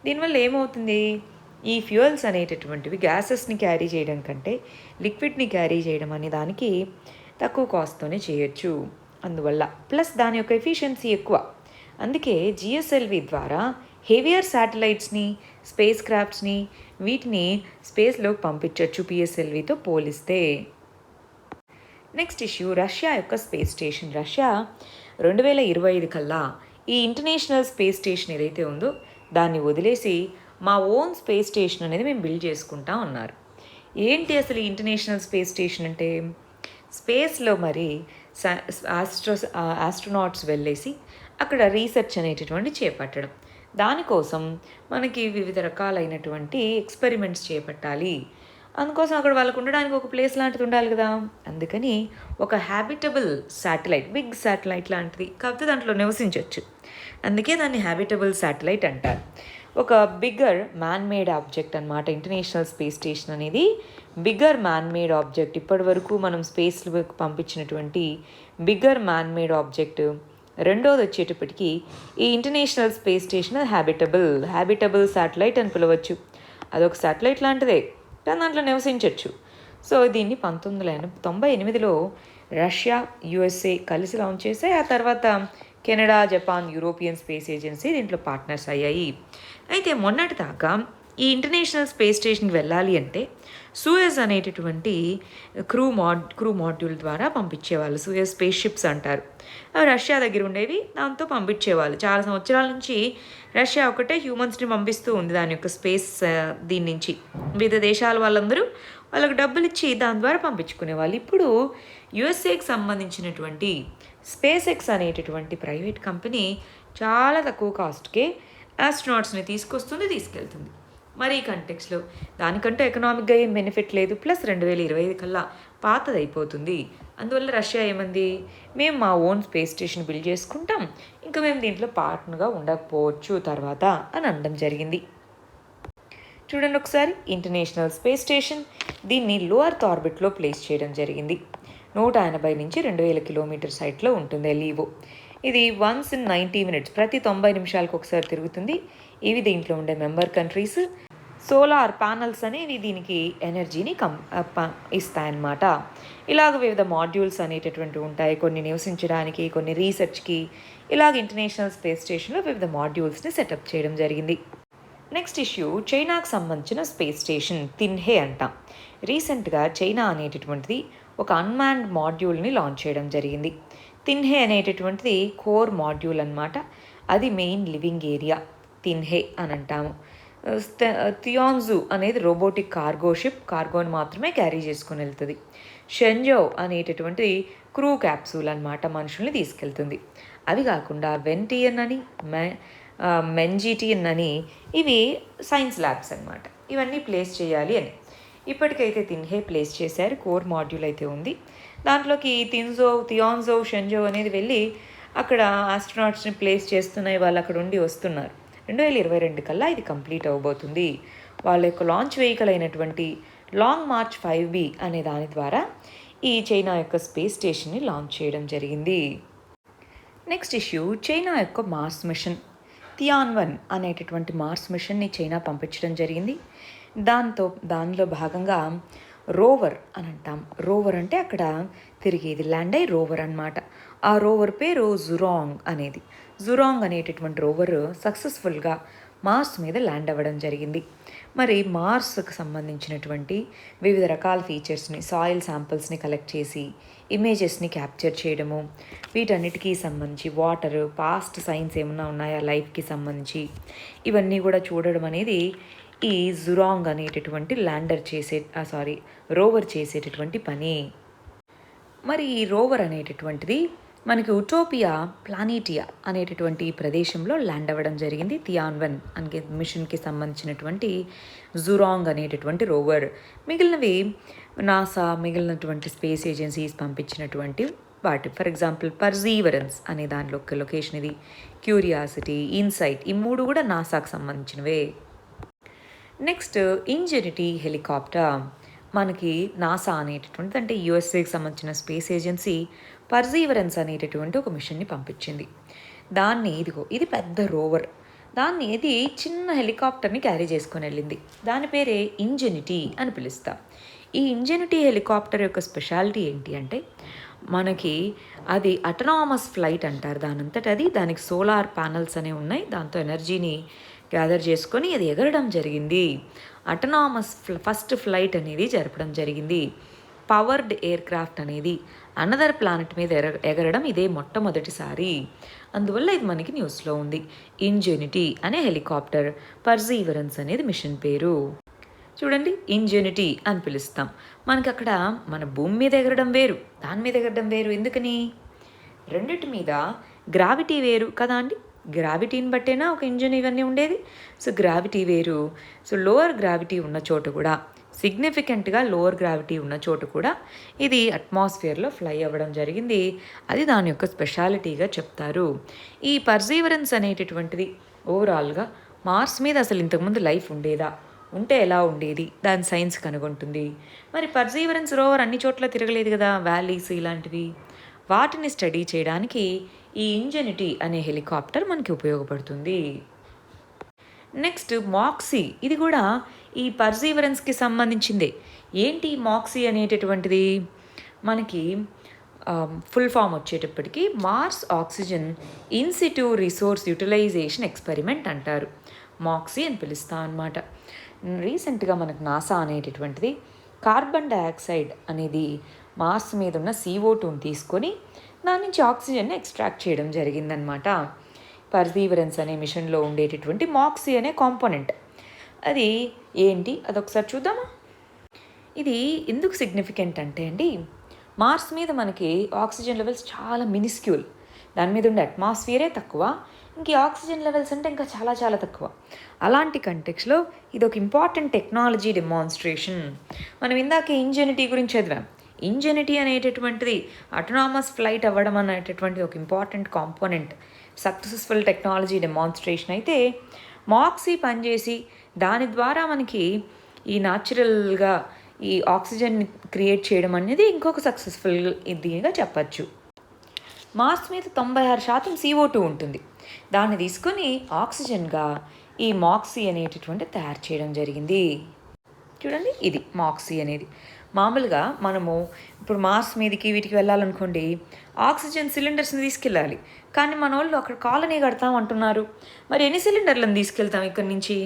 దీనివల్ల ఏమవుతుంది, ఈ ఫ్యూయల్స్ అనేటటువంటివి గ్యాసెస్ని క్యారీ చేయడం కంటే లిక్విడ్ని క్యారీ చేయడం అనే దానికి తక్కువ కాస్ట్తోనే చేయొచ్చు. అందువల్ల ప్లస్ దాని యొక్క ఎఫిషియన్సీ ఎక్కువ. అందుకే GSLV ద్వారా హెవియర్ శాటిలైట్స్ని, స్పేస్ క్రాఫ్ట్స్ని వీటిని స్పేస్లోకి పంపించవచ్చు PSLVతో పోలిస్తే. నెక్స్ట్ ఇష్యూ, రష్యా యొక్క స్పేస్ స్టేషన్. రష్యా 2025 కల్లా ఈ ఇంటర్నేషనల్ స్పేస్ స్టేషన్ ఏదైతే ఉందో దాన్ని వదిలేసి మా ఓన్ స్పేస్ స్టేషన్ అనేది మేము బిల్డ్ చేసుకుంటా ఉన్నారు. ఏంటి అసలు ఈ ఇంటర్నేషనల్ స్పేస్ స్టేషన్ అంటే, స్పేస్లో మరి ఆస్ట్రోనాట్స్ వెళ్ళేసి అక్కడ రీసెర్చ్ అనేటటువంటి చేపట్టడం. దానికోసం మనకి వివిధ రకాలైనటువంటి ఎక్స్పెరిమెంట్స్ చేపట్టాలి. అందుకోసం అక్కడ వాళ్ళకు ఉండడానికి ఒక ప్లేస్ లాంటిది ఉండాలి కదా. అందుకని ఒక హ్యాబిటబుల్ శాటిలైట్, బిగ్ శాటిలైట్ లాంటిది, కాకపోతే దాంట్లో నివసించవచ్చు. అందుకే దాన్ని హ్యాబిటబుల్ శాటిలైట్ అంటారు. ఒక బిగ్గర్ మ్యాన్ మేడ్ ఆబ్జెక్ట్ అనమాట ఇంటర్నేషనల్ స్పేస్ స్టేషన్ అనేది. బిగ్గర్ మ్యాన్ మేడ్ ఆబ్జెక్ట్, ఇప్పటి వరకు మనం స్పేస్లోకి పంపించినటువంటి బిగ్గర్ మ్యాన్ మేడ్ ఆబ్జెక్ట్. రెండోది వచ్చేటప్పటికి ఈ international space station habitable satellite అని పిలవచ్చు. అదొక శాటిలైట్ లాంటిదే, కానీ దాంట్లో నివసించవచ్చు. సో దీన్ని 1998లో రష్యా, యుఎస్ఏ కలిసి లాంచ్ చేశాయి. ఆ తర్వాత Canada, Japan, European space agency దీంట్లో పార్ట్నర్స్ అయ్యాయి. అయితే మొన్నటి దాకా ఈ ఇంటర్నేషనల్ స్పేస్ స్టేషన్కి వెళ్ళాలి అంటే సూయజ్ అనేటటువంటి క్రూ మాడ్యూల్ ద్వారా పంపించేవాళ్ళు. సూయజ్ స్పేస్ షిప్స్ అంటారు. అవి రష్యా దగ్గర ఉండేవి, దాంతో పంపించేవాళ్ళు. చాలా సంవత్సరాల నుంచి రష్యా ఒకటే హ్యూమన్స్ని పంపిస్తూ ఉంది దాని యొక్క స్పేస్ దీని నుంచి. వివిధ దేశాల వాళ్ళందరూ వాళ్ళకు డబ్బులు ఇచ్చి దాని ద్వారా పంపించుకునేవాళ్ళు. ఇప్పుడు యుఎస్ఏకి సంబంధించినటువంటి స్పేస్ ఎక్స్ అనేటటువంటి ప్రైవేట్ కంపెనీ చాలా తక్కువ కాస్ట్కే ఆస్ట్రోనాట్స్ని తీసుకెళ్తుంది. మరి ఈ కంటెక్స్లో దానికంటూ ఎకనామిక్గా ఏం బెనిఫిట్ లేదు. ప్లస్ 2025 కల్లా పాతదైపోతుంది. అందువల్ల రష్యా ఏమంది, మేము మా ఓన్ స్పేస్ స్టేషన్ బిల్డ్ చేసుకుంటాం, ఇంకా మేము దీంట్లో పార్ట్నర్గా ఉండకపోవచ్చు తర్వాత అని అనడం జరిగింది. చూడండి ఒకసారి, ఇంటర్నేషనల్ స్పేస్ స్టేషన్ దీన్ని లో ఎర్త్ ఆర్బిట్లో ప్లేస్ చేయడం జరిగింది. 180 నుంచి 2000 కిలోమీటర్ సైట్లో ఉంటుంది ఎల్ఈఓ. ఇది వన్స్ ఇన్ 90 మినిట్స్, ప్రతి 90 నిమిషాలకు ఒకసారి తిరుగుతుంది. ఇవి దీంట్లో ఉండే మెంబర్ కంట్రీస్. సోలార్ ప్యానల్స్ అనేవి దీనికి ఎనర్జీని ఇస్తాయన్నమాట. ఇలాగ వివిధ మాడ్యూల్స్ అనేటటువంటివి ఉంటాయి, కొన్ని నివసించడానికి, కొన్ని రీసెర్చ్కి. ఇలాగ ఇంటర్నేషనల్ స్పేస్ స్టేషన్లో వివిధ మాడ్యూల్స్ని సెటప్ చేయడం జరిగింది. నెక్స్ట్ ఇష్యూ, చైనాకు సంబంధించిన స్పేస్ స్టేషన్ తిన్హే అంటాం. రీసెంట్గా చైనా అనేటటువంటిది ఒక అన్మాన్డ్ మాడ్యూల్ని లాంచ్ చేయడం జరిగింది. తిన్హే అనేటటువంటిది కోర్ మాడ్యూల్ అన్నమాట. అది మెయిన్ లివింగ్ ఏరియా తిన్హే అని అంటాము. థియాన్జు అనేది రోబోటిక్ కార్గో షిప్, కార్గోని మాత్రమే క్యారీ చేసుకుని వెళ్తుంది. షెంజో అనేటటువంటి క్రూ క్యాప్సూల్ అన్నమాట, మనుషుల్ని తీసుకెళ్తుంది. అవి కాకుండా వెంటియన్ అని, మెంజిటియన్ అని, ఇవి సైన్స్ ల్యాబ్స్ అన్నమాట. ఇవన్నీ ప్లేస్ చేయాలి అని ఇప్పటికైతే తిన్హే ప్లేస్ చేశారు. కోర్ మాడ్యూల్ అయితే ఉంది. దాంట్లోకి థియాన్జో, షెంజో అనేది వెళ్ళి అక్కడ ఆస్ట్రోనాట్స్ని ప్లేస్ చేస్తున్నాయి. వాళ్ళు అక్కడ ఉండి వస్తున్నారు. 2022 కల్లా ఇది కంప్లీట్ అవ్వబోతుంది. వాళ్ళ యొక్క లాంచ్ వెహికల్ అయినటువంటి లాంగ్ మార్చ్ 5B అనే దాని ద్వారా ఈ చైనా యొక్క స్పేస్ స్టేషన్ని లాంచ్ చేయడం జరిగింది. నెక్స్ట్ ఇష్యూ, చైనా యొక్క మార్స్ మిషన్ తియాన్వన్ అనేటటువంటి మార్స్ మిషన్ని చైనా పంపించడం జరిగింది. దానిలో భాగంగా రోవర్ అని అంటాం. రోవర్ అంటే అక్కడ తిరిగేది, ల్యాండ్ అయ్యి రోవర్ అన్నమాట. ఆ రోవర్ పేరు జురాంగ్ అనేది. జురాంగ్ అనేటటువంటి రోవర్ సక్సెస్ఫుల్గా మార్స్ మీద ల్యాండ్ అవ్వడం జరిగింది. మరి మార్స్కి సంబంధించినటువంటి వివిధ రకాల ఫీచర్స్ని, సాయిల్ శాంపిల్స్ని కలెక్ట్ చేసి ఇమేజెస్ని క్యాప్చర్ చేయడము, వీటన్నిటికీ సంబంధించి వాటర్, పాస్ట్ సైన్స్ ఏమన్నా ఉన్నాయా లైఫ్కి సంబంధించి, ఇవన్నీ కూడా చూడడం అనేది ఈ జురాంగ్ అనేటటువంటి రోవర్ చేసేటటువంటి పని. మరి ఈ రోవర్ అనేటటువంటిది మనకి ఉటోపియా ప్లానీటియా అనేటటువంటి ప్రదేశంలో ల్యాండ్ అవ్వడం జరిగింది. తియాన్వన్ అనే మిషన్కి సంబంధించినటువంటి జురాంగ్ అనేటటువంటి రోవర్. మిగిలినవి నాసా, మిగిలినటువంటి స్పేస్ ఏజెన్సీస్ పంపించినటువంటి వాటి, ఫర్ ఎగ్జాంపుల్ పర్జీవరెన్స్ అనే దానిలో ఒక లొకేషన్ ఇది, క్యూరియాసిటీ, ఇన్సైట్, ఈ మూడు కూడా నాసాకు సంబంధించినవే. Next ingenuity helicopter. మనకి నాసా అనేటటువంటిది, అంటే యుఎస్ఏకి సంబంధించిన స్పేస్ ఏజెన్సీ పర్జీవరెన్స్ అనేటటువంటి ఒక మిషన్ని పంపించింది. దాన్ని ఇది పెద్ద రోవర్, దాన్ని ఇది చిన్న హెలికాప్టర్ని క్యారీ చేసుకొని వెళ్ళింది. దాని పేరే ఇంజెనిటీ అని పిలుస్తాం. ఈ ఇంజెనిటీ హెలికాప్టర్ యొక్క స్పెషాలిటీ ఏంటి అంటే, మనకి అది అటనామస్ ఫ్లైట్ అంటారు దానంతట దానికి సోలార్ ప్యానల్స్ అనేవి ఉన్నాయి. దాంతో ఎనర్జీని గ్యాదర్ చేసుకొని అది ఎగరడం జరిగింది. అటనామస్ ఫస్ట్ ఫ్లైట్ అనేది జరపడం జరిగింది. పవర్డ్ ఎయిర్ క్రాఫ్ట్ అనేది అనదర్ ప్లానెట్ మీద ఎగరడం ఇదే మొట్టమొదటిసారి. అందువల్ల ఇది మనకి న్యూస్లో ఉంది. ఇంజెనిటీ అనే హెలికాప్టర్, పర్జీవరెన్స్ అనేది మిషన్ పేరు. చూడండి, ఇంజెనిటీ అని పిలుస్తాం. మనకి అక్కడ మన భూమి మీద ఎగరడం వేరు, దాని మీద ఎగరడం వేరు. ఎందుకని? రెండిటి మీద గ్రావిటీ వేరు కదా అండి. గ్రావిటీని బట్టేనా ఒక ఇంజన్ ఇవన్నీ ఉండేది. సో గ్రావిటీ వేరు. సో లోవర్ గ్రావిటీ ఉన్న చోట కూడా సిగ్నిఫికెంట్గా లోవర్ గ్రావిటీ ఉన్న చోట కూడా ఇది అట్మాస్ఫియర్లో ఫ్లై అవ్వడం జరిగింది. అది దాని యొక్క స్పెషాలిటీగా చెప్తారు. ఈ పర్సీవరెన్స్ అనేటటువంటిది ఓవరాల్గా మార్స్ మీద అసలు ఇంతకుముందు లైఫ్ ఉండేదా, ఉంటే ఎలా ఉండేది, దాని సైన్స్ కనుగొంటుంది. మరి పర్సీవరెన్స్ రోవర్ అన్ని చోట్ల తిరగలేదు కదా, వ్యాలీస్ ఇలాంటివి. వాటిని స్టడీ చేయడానికి ఈ ఇంజెనిటీ అనే హెలికాప్టర్ మనకి ఉపయోగపడుతుంది. నెక్స్ట్ మాక్సీ, ఇది కూడా ఈ పర్సీవరెన్స్కి సంబంధించిందే. ఏంటి మాక్సీ అనేటటువంటిది? మనకి ఫుల్ ఫామ్ వచ్చేటప్పటికి Mars oxygen in situ resource utilisation experiment అంటారు. మాక్సీ అని పిలుస్తాం అన్నమాట. రీసెంట్గా మనకు నాసా అనేటటువంటిది కార్బన్ డయాక్సైడ్ అనేది మార్స్ మీద ఉన్న CO2ని తీసుకొని దాని నుంచి ఆక్సిజన్ని ఎక్స్ట్రాక్ట్ చేయడం జరిగిందనమాట. పర్సీవరెన్స్ అనే మిషన్లో ఉండేటటువంటి మాక్సీ అనే కాంపోనెంట్ అది ఏంటి, అదొకసారి చూద్దామా. ఇది ఎందుకు సిగ్నిఫికెంట్ అంటే అండి, మార్స్ మీద మనకి ఆక్సిజన్ లెవెల్స్ చాలా మినిస్క్యూల్, దాని మీద ఉండే అట్మాస్ఫియరే తక్కువ, ఇంక ఆక్సిజన్ లెవెల్స్ అంటే ఇంకా చాలా చాలా తక్కువ. అలాంటి కంటెక్స్లో ఇది ఒక ఇంపార్టెంట్ టెక్నాలజీ డెమాన్స్ట్రేషన్. మనం ఇందాక ఇంజెనిటీ గురించి చదివాం. ఇంజెనిటీ అనేటటువంటిది అటోనామస్ ఫ్లైట్ అవ్వడం అనేటటువంటి ఒక important component, successful technology demonstration. అయితే మాక్సీ పనిచేసి దాని ద్వారా మనకి ఈ న్యాచురల్గా ఈ ఆక్సిజన్ క్రియేట్ చేయడం అనేది ఇంకొక సక్సెస్ఫుల్ ఇదిగా చెప్పచ్చు. మార్స్ మీద 96% CO2 ఉంటుంది. దాన్ని తీసుకొని ఆక్సిజన్గా ఈ మాక్సీ అనేటటువంటి తయారు చేయడం జరిగింది. చూడండి, ఇది మాక్సీ అనేది. మామూలుగా మనము ఇప్పుడు మార్స్ మీదకి వీటికి వెళ్ళాలనుకోండి, ఆక్సిజన్ సిలిండర్స్ని తీసుకెళ్ళాలి. కానీ మన వాళ్ళు అక్కడ కాలనీ కడతాం అంటున్నారు. మరి ఎన్ని సిలిండర్లను తీసుకెళ్తాం ఇక్కడి నుంచి?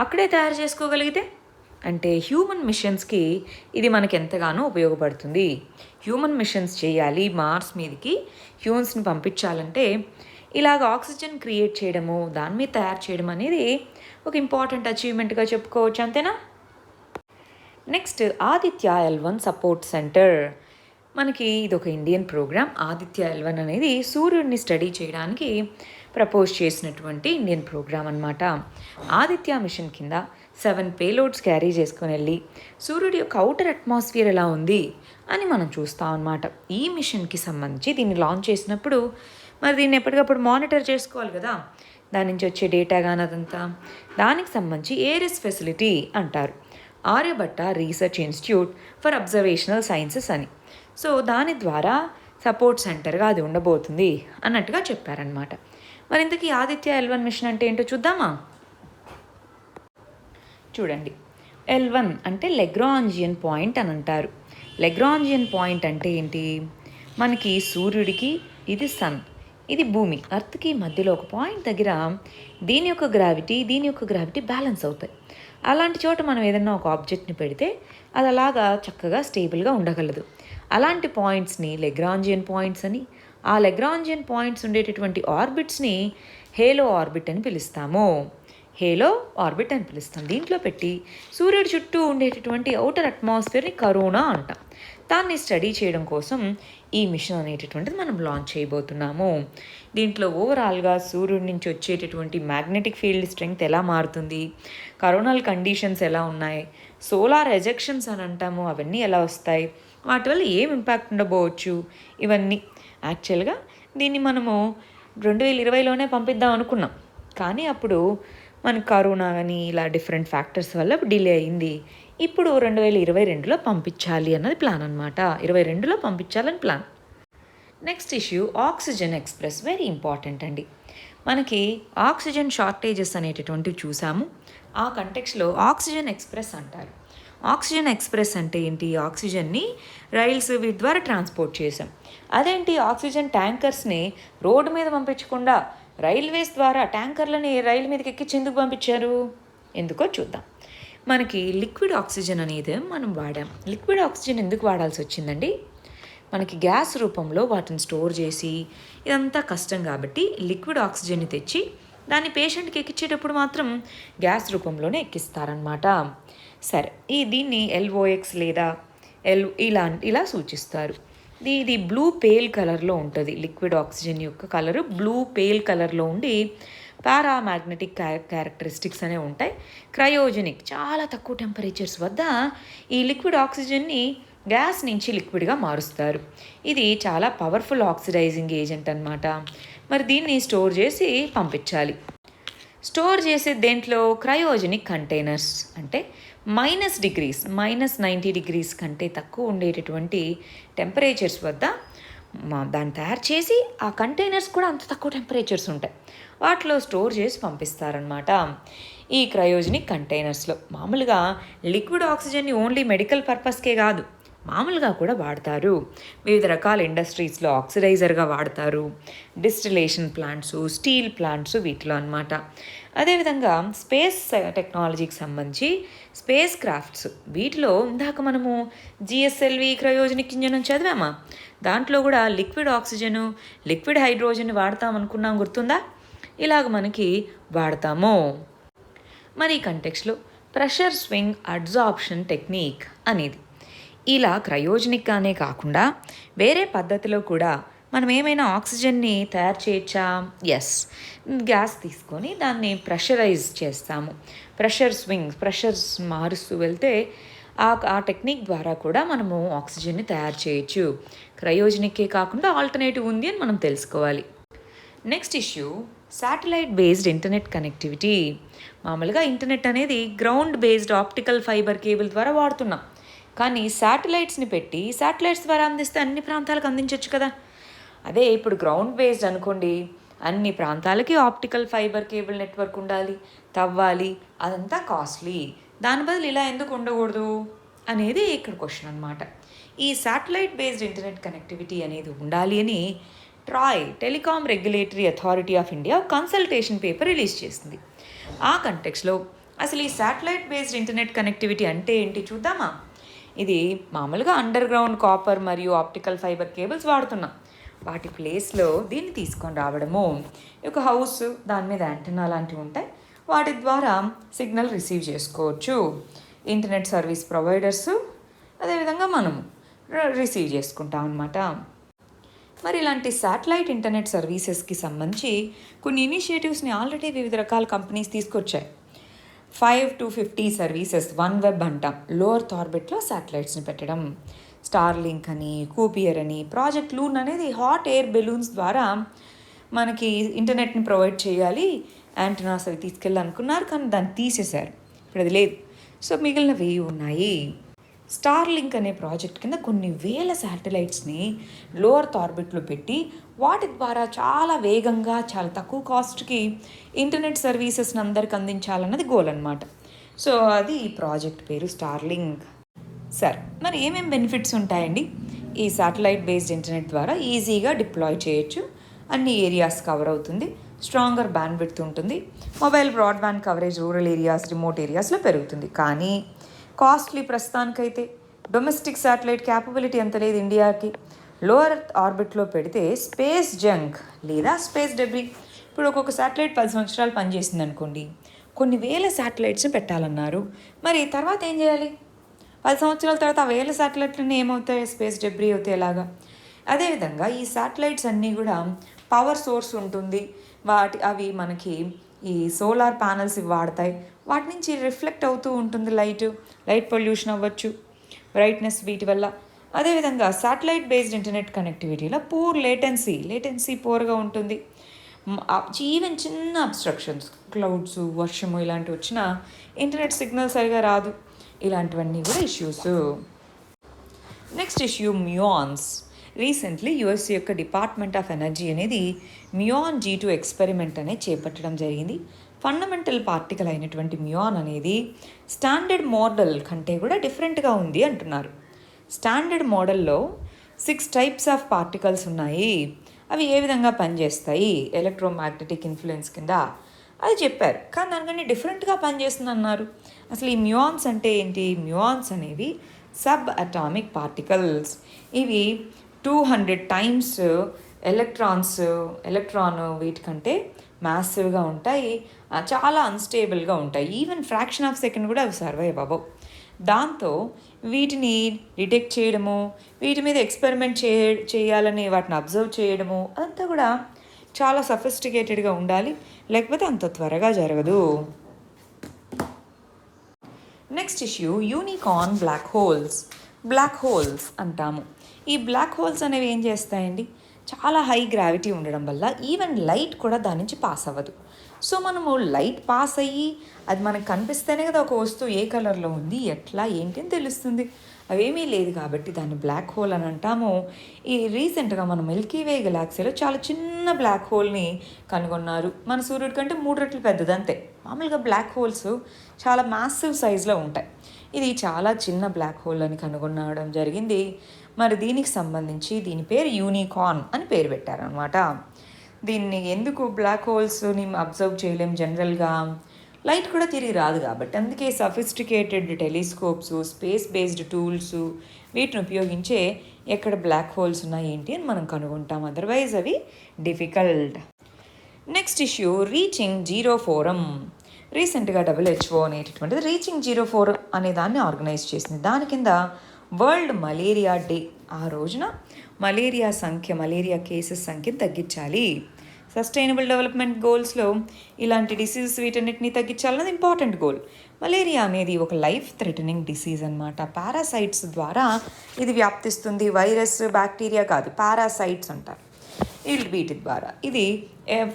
అక్కడే తయారు చేసుకోగలిగితే అంటే హ్యూమన్ మిషన్స్కి ఇది మనకి ఎంతగానో ఉపయోగపడుతుంది. హ్యూమన్ మిషన్స్ చేయాలి, మార్స్ మీదకి హ్యూమన్స్ని పంపించాలంటే ఇలాగ ఆక్సిజన్ క్రియేట్ చేయడము, దాని మీద తయారు చేయడం అనేది ఒక ఇంపార్టెంట్ అచీవ్మెంట్గా చెప్పుకోవచ్చు. అంతేనా? Next Aditya L1 support centre. మనకి ఇది ఒక ఇండియన్ ప్రోగ్రామ్. ఆదిత్య L1 అనేది సూర్యుడిని స్టడీ చేయడానికి ప్రపోజ్ చేసినటువంటి ఇండియన్ ప్రోగ్రామ్ అన్నమాట. ఆదిత్య మిషన్ కింద 7 పేలోడ్స్ క్యారీ చేసుకొని వెళ్ళి సూర్యుడి యొక్క అవుటర్ అట్మాస్ఫియర్ ఎలా ఉంది అని మనం చూస్తాం అన్నమాట. ఈ మిషన్కి సంబంధించి దీన్ని లాంచ్ చేసినప్పుడు మరి దీన్ని ఎప్పటికప్పుడు మానిటర్ చేసుకోవాలి కదా, దాని నుంచి వచ్చే డేటా కానీ అదంతా. దానికి సంబంధించి ఏరిస్ ఫెసిలిటీ అంటారు, Aryabhatta research institute for observational sciences అని. సో దాని ద్వారా సపోర్ట్ సెంటర్గా అది ఉండబోతుంది అన్నట్టుగా చెప్పారనమాట. మరి ఇంతకీ ఆదిత్య L1 మిషన్ అంటే ఏంటో చూద్దామా. చూడండి, L1 అంటే లెగ్రాంజియన్ పాయింట్ అని అంటారు. లెగ్రాంజియన్ పాయింట్ అంటే ఏంటి? మనకి సూర్యుడికి ఇది సన్, ఇది భూమి, అర్త్కి మధ్యలో ఒక పాయింట్ దగ్గర దీని యొక్క గ్రావిటీ బ్యాలెన్స్ అవుతాయి. అలాంటి చోట మనం ఏదైనా ఒక ఆబ్జెక్ట్ని పెడితే అది అలాగా చక్కగా స్టేబుల్గా ఉండగలదు. అలాంటి పాయింట్స్ని లెగ్రాంజియన్ పాయింట్స్ అని, ఆ లెగ్రాంజియన్ పాయింట్స్ ఉండేటటువంటి ఆర్బిట్స్ని హేలో ఆర్బిట్ అని పిలుస్తాము. హేలో ఆర్బిట్ అని పిలుస్తాం. దీంట్లో పెట్టి సూర్యుడి చుట్టూ ఉండేటటువంటి అవుటర్ అట్మాస్ఫియర్ని కరోనా అంటాం. దాన్ని స్టడీ చేయడం కోసం ఈ మిషన్ అనేటటువంటిది మనం లాంచ్ చేయబోతున్నాము. దీంట్లో ఓవరాల్గా సూర్యుడి నుంచి వచ్చేటటువంటి మ్యాగ్నెటిక్ ఫీల్డ్ స్ట్రెంగ్త్ ఎలా మారుతుంది, కరోనల్ కండిషన్స్ ఎలా ఉన్నాయి, సోలార్ ఎజెక్షన్స్ అని అంటాము, అవన్నీ ఎలా వస్తాయి, వాటి వల్ల ఏం ఇంపాక్ట్ ఉండబోవచ్చు, ఇవన్నీ. యాక్చువల్గా దీన్ని మనము 2020లోనే పంపిద్దాం అనుకున్నాం, కానీ అప్పుడు మనకు కరోనా కానీ ఇలా డిఫరెంట్ ఫ్యాక్టర్స్ వల్ల డిలే అయింది. ఇప్పుడు 2022లో పంపించాలి అన్నది ప్లాన్ అనమాట. 2022లో పంపించాలని plan. Next issue oxygen express, very important అండి. మనకి ఆక్సిజన్ షార్టేజెస్ అనేటటువంటివి చూసాము. ఆ కంటెక్స్లో ఆక్సిజన్ ఎక్స్ప్రెస్ అంటారు. ఆక్సిజన్ ఎక్స్ప్రెస్ అంటే ఏంటి? ఆక్సిజన్ని రైల్స్ వీటి ద్వారా ట్రాన్స్పోర్ట్ చేసాం. అదేంటి ఆక్సిజన్ ట్యాంకర్స్ని రోడ్డు మీద పంపించకుండా రైల్వేస్ ద్వారా ట్యాంకర్లని రైలు మీదకి ఎక్కించి ఎందుకు పంపించారు? ఎందుకో చూద్దాం. మనకి లిక్విడ్ ఆక్సిజన్ అనేది మనం వాడాం. లిక్విడ్ ఆక్సిజన్ ఎందుకు వాడాల్సి వచ్చిందండి? మనకి గ్యాస్ రూపంలో వాటిని స్టోర్ చేసి ఇదంతా కష్టం కాబట్టి లిక్విడ్ ఆక్సిజన్ని తెచ్చి దాన్ని పేషెంట్కి ఎక్కించేటప్పుడు మాత్రం గ్యాస్ రూపంలోనే ఎక్కిస్తారనమాట. సరే, దీన్ని LOX లేదా ఇలా సూచిస్తారు. ఇది బ్లూ పేల్ కలర్లో ఉంటుంది. లిక్విడ్ ఆక్సిజన్ యొక్క కలరు బ్లూ పేల్ కలర్లో ఉండి పారామాగ్నెటిక్ క్యారెక్టరిస్టిక్స్ అనేవి ఉంటాయి. క్రయోజెనిక్, చాలా తక్కువ టెంపరేచర్స్ వద్ద ఈ లిక్విడ్ ఆక్సిజన్ని గ్యాస్ నుంచి లిక్విడ్గా మారుస్తారు. ఇది చాలా పవర్ఫుల్ ఆక్సిడైజింగ్ ఏజెంట్ అన్నమాట. మరి దీన్ని స్టోర్ చేసి పంపించాలి. స్టోర్ చేసే దేంట్లో? క్రయోజెనిక్ కంటైనర్స్, అంటే -90 కంటే తక్కువ ఉండేటటువంటి టెంపరేచర్స్ వద్ద దాన్ని తయారు చేసి ఆ కంటైనర్స్ కూడా అంత తక్కువ టెంపరేచర్స్ ఉంటాయి, వాటిలో స్టోర్ చేసి పంపిస్తారనమాట. ఈ క్రయోజెనిక్ కంటైనర్స్లో మామూలుగా లిక్విడ్ ఆక్సిజన్ని ఓన్లీ మెడికల్ పర్పస్కే కాదు, మామూలుగా కూడా వాడతారు. వివిధ రకాల ఇండస్ట్రీస్లో ఆక్సిడైజర్గా వాడతారు. డిస్టిలేషన్ ప్లాంట్స్, స్టీల్ ప్లాంట్స్ వీటిలో అనమాట. అదేవిధంగా స్పేస్ టెక్నాలజీకి సంబంధించి స్పేస్ క్రాఫ్ట్స్, వీటిలో ఇందాక మనము జిఎస్ఎల్వి క్రయోజెనిక్ ఇంజన్ చదివామా, దాంట్లో కూడా లిక్విడ్ ఆక్సిజను, లిక్విడ్ హైడ్రోజన్ వాడతాం అనుకున్నాం, గుర్తుందా? ఇలాగ మనకి వాడతాము. మరి ఈ కంటెక్స్లో ప్రెషర్ స్వింగ్ అడ్జార్ప్షన్ టెక్నిక్ అనేది, ఇలా క్రయోజెనిక్గానే కాకుండా వేరే పద్ధతిలో కూడా మనం ఏమైనా ఆక్సిజన్ని తయారు చేయొచ్చా? ఎస్, గ్యాస్ తీసుకొని దాన్ని ప్రెషరైజ్ చేస్తాము. ప్రెషర్స్ మారుస్తూ వెళ్తే ఆ టెక్నిక్ ద్వారా కూడా మనము ఆక్సిజన్ని తయారు చేయొచ్చు. క్రయోజెనిక్కే కాకుండా ఆల్టర్నేటివ్ ఉంది అని మనం తెలుసుకోవాలి. Next issue, satellite based internet connectivity. మామూలుగా ఇంటర్నెట్ అనేది ground based optical fibre cable ద్వారా వాడుతున్నాం, కానీ శాటిలైట్స్ని పెట్టి శాటిలైట్స్ ద్వారా అందిస్తే అన్ని ప్రాంతాలకు అందించవచ్చు కదా. అదే ఇప్పుడు గ్రౌండ్ బేస్డ్ అనుకోండి, అన్ని ప్రాంతాలకి ఆప్టికల్ ఫైబర్ కేబుల్ నెట్వర్క్ ఉండాలి, తవ్వాలి, అదంతా కాస్ట్లీ. దాని బదులు ఇలా ఎందుకు ఉండకూడదు అనేది ఇక్కడ క్వశ్చన్ అనమాట. ఈ శాటిలైట్ బేస్డ్ ఇంటర్నెట్ కనెక్టివిటీ అనేది ఉండాలి అని TRAI, telecom regulatory authority of India consultation paper release చేసింది. ఆ కంటెక్స్లో అసలు ఈ శాటిలైట్ బేస్డ్ ఇంటర్నెట్ కనెక్టివిటీ అంటే ఏంటి చూద్దామా. ఇది మామూలుగా అండర్ గ్రౌండ్ కాపర్ మరియు ఆప్టికల్ ఫైబర్ కేబుల్స్ వాడుతున్నాం, వాటి ప్లేస్లో దీన్ని తీసుకొని రావడము. ఒక హౌస్, దాని మీద యాంటెన్నా లాంటివి ఉంటాయి, వాటి ద్వారా సిగ్నల్ రిసీవ్ చేసుకోవచ్చు. ఇంటర్నెట్ సర్వీస్ ప్రొవైడర్స్, అదేవిధంగా మనము రిసీవ్ చేసుకుంటాం అన్నమాట. మరి ఇలాంటి శాటిలైట్ ఇంటర్నెట్ సర్వీసెస్కి సంబంధించి కొన్ని ఇనిషియేటివ్స్ని ఆల్రెడీ వివిధ రకాల కంపెనీస్ తీసుకొచ్చాయి. 5 to 50 సర్వీసెస్, వన్ వెబ్ అంటాం, లో ఎర్త్ ఆర్బిట్లో శాటిలైట్స్ని పెట్టడం. స్టార్లింక్ అని, కూపియర్ అని, ప్రాజెక్ట్ లూన్ అనేది హాట్ ఎయిర్ బెలూన్స్ ద్వారా మనకి ఇంటర్నెట్ని ప్రొవైడ్ చేయాలి, యాంటెనాస్ అవి తీసుకెళ్ళాలనుకున్నారు, కానీ దాన్ని తీసేశారు, ఇప్పుడు అది లేదు. సో మిగిలినవి ఉన్నాయి. స్టార్లింక్ అనే ప్రాజెక్ట్ కింద కొన్ని వేల శాటిలైట్స్ని లో ఎర్త్ ఆర్బిట్లో పెట్టి వాటి ద్వారా చాలా వేగంగా, చాలా తక్కువ కాస్ట్కి ఇంటర్నెట్ సర్వీసెస్ని అందరికి అందించాలన్నది గోల్ అనమాట. సో అది ఈ ప్రాజెక్ట్ పేరు స్టార్లింక్. సరే, మరి ఏమేమి బెనిఫిట్స్ ఉంటాయండి? ఈ శాటిలైట్ బేస్డ్ ఇంటర్నెట్ ద్వారా ఈజీగా డిప్లాయ్ చేయొచ్చు, అన్ని ఏరియాస్ కవర్ అవుతుంది, స్ట్రాంగర్ బ్యాండ్విడ్త్ ఉంటుంది, mobile broadband coverage rural areas, remote ఏరియాస్లో పెరుగుతుంది. కానీ కాస్ట్లీ ప్రస్తుతానికైతే. డొమెస్టిక్ శాటిలైట్ క్యాపబిలిటీ ఎంత లేదు ఇండియాకి. లోవర్ ఆర్బిట్లో పెడితే స్పేస్ జంక్ లేదా స్పేస్ డెబ్రీ, ఇప్పుడు ఒక్కొక్క శాటిలైట్ 10 సంవత్సరాలు పనిచేసింది అనుకోండి, కొన్ని వేల శాటిలైట్స్ని పెట్టాలన్నారు, మరి తర్వాత ఏం చేయాలి? 10 సంవత్సరాల తర్వాత ఆ వేల శాటిలైట్లన్నీ ఏమవుతాయి? స్పేస్ డెబ్రీ అవుతాయి ఎలాగా. అదేవిధంగా ఈ శాటిలైట్స్ అన్నీ కూడా పవర్ సోర్స్ ఉంటుంది, అవి మనకి ఈ సోలార్ ప్యానల్స్ వాడతాయి, వాటి నుంచి రిఫ్లెక్ట్ అవుతూ ఉంటుంది లైట్ పొల్యూషన్ అవ్వచ్చు, బ్రైట్నెస్ వీటి వల్ల. అదేవిధంగా శాటిలైట్ బేస్డ్ ఇంటర్నెట్ కనెక్టివిటీలో పూర్ లేటెన్సీ పూర్గా ఉంటుంది. ఈవెన్ చిన్న అబ్స్ట్రక్షన్స్, క్లౌడ్స్, వర్షము ఇలాంటివి వచ్చినా ఇంటర్నెట్ సిగ్నల్ సరిగా రాదు. ఇలాంటివన్నీ కూడా issues. Next issue, muons. Recently US యొక్క డిపార్ట్మెంట్ ఆఫ్ ఎనర్జీ అనేది మ్యూఆన్ G2 ఎక్స్పెరిమెంట్ అనేది చేపట్టడం జరిగింది. ఫండమెంటల్ పార్టికల్ అయినటువంటి మ్యూఆన్ అనేది స్టాండర్డ్ మోడల్ కంటే కూడా డిఫరెంట్గా ఉంది అంటున్నారు. స్టాండర్డ్ మోడల్లో 6 టైప్స్ ఆఫ్ పార్టికల్స్ ఉన్నాయి, అవి ఏ విధంగా పనిచేస్తాయి ఎలక్ట్రోమాగ్నెటిక్ ఇన్ఫ్లుయెన్స్ కింద అది చెప్పారు. కానీ దానికన్నా డిఫరెంట్గా పనిచేస్తుంది అన్నారు. అసలు ఈ మ్యూఆన్స్ అంటే ఏంటి? మ్యూఆన్స్ అనేవి సబ్ అటామిక్ పార్టికల్స్. ఇవి 200 times ఎలక్ట్రాన్ వీటికంటే మ్యాసివ్గా ఉంటాయి, చాలా అన్స్టేబుల్గా ఉంటాయి. ఈవెన్ ఫ్రాక్షన్ ఆఫ్ సెకండ్ కూడా అవి సర్వైవ్ అవ్వవు. దాంతో వీటిని డిటెక్ట్ చేయడము, వీటి మీద ఎక్స్పెరిమెంట్ చేయాలని వాటిని అబ్జర్వ్ చేయడము అదంతా కూడా చాలా సఫిస్టికేటెడ్గా ఉండాలి. లేకపోతే అంత త్వరగా జరగదు. Next issue unicorn black holes అంటాము. ఈ బ్లాక్ హోల్స్ అనేవి ఏం చేస్తాయండి, చాలా హై గ్రావిటీ ఉండడం వల్ల ఈవెన్ లైట్ కూడా దాని నుంచి పాస్ అవ్వదు. సో మనము లైట్ పాస్ అయ్యి అది మనకు కనిపిస్తేనే కదా ఒక వస్తువు ఏ కలర్లో ఉంది, ఎట్లా ఏంటి అని తెలుస్తుంది. అవేమీ లేదు కాబట్టి దాన్ని బ్లాక్ హోల్ అని అంటాము. ఈ రీసెంట్గా మన మిల్కీవే గెలాక్సీలో చాలా చిన్న బ్లాక్ హోల్ని కనుగొన్నారు. మన సూర్యుడి కంటే 3 రెట్లు పెద్దదంతే. మామూలుగా బ్లాక్ హోల్స్ చాలా మ్యాసివ్ సైజులో ఉంటాయి. ఇది చాలా చిన్న బ్లాక్ హోల్ అని కనుగొనడం జరిగింది. మరి దీనికి సంబంధించి దీని పేరు యూనికార్న్ అని పేరు పెట్టారనమాట. దీన్ని ఎందుకు బ్లాక్ హోల్స్ని అబ్జర్వ్ చేయలేం, జనరల్గా లైట్ కూడా తిరిగి రాదు కాబట్టి, అందుకే sophisticated telescopes, space based tools వీటిని ఉపయోగించే ఎక్కడ బ్లాక్ హోల్స్ ఉన్నాయి ఏంటి అని మనం కనుగొంటాం. అదర్వైజ్ అవి difficult. Next issue reaching zero forum. రీసెంట్గా WHO అనేటటువంటిది రీచింగ్ జీరో ఫోరం అనే దాన్ని ఆర్గనైజ్ చేసింది. దాని కింద వరల్డ్ మలేరియా డే, ఆ రోజున మలేరియా కేసెస్ సంఖ్యను తగ్గించాలి. సస్టైనబుల్ డెవలప్మెంట్ గోల్స్లో ఇలాంటి డిసీజెస్ వీటన్నిటిని తగ్గించాలన్నది ఇంపార్టెంట్ గోల్. మలేరియా అనేది ఒక లైఫ్ థ్రెటనింగ్ డిసీజ్ అనమాట. పారాసైట్స్ ద్వారా ఇది వ్యాప్తిస్తుంది. వైరస్, బ్యాక్టీరియా కాదు, పారాసైట్స్ అంటారు. వీటి ద్వారా ఇది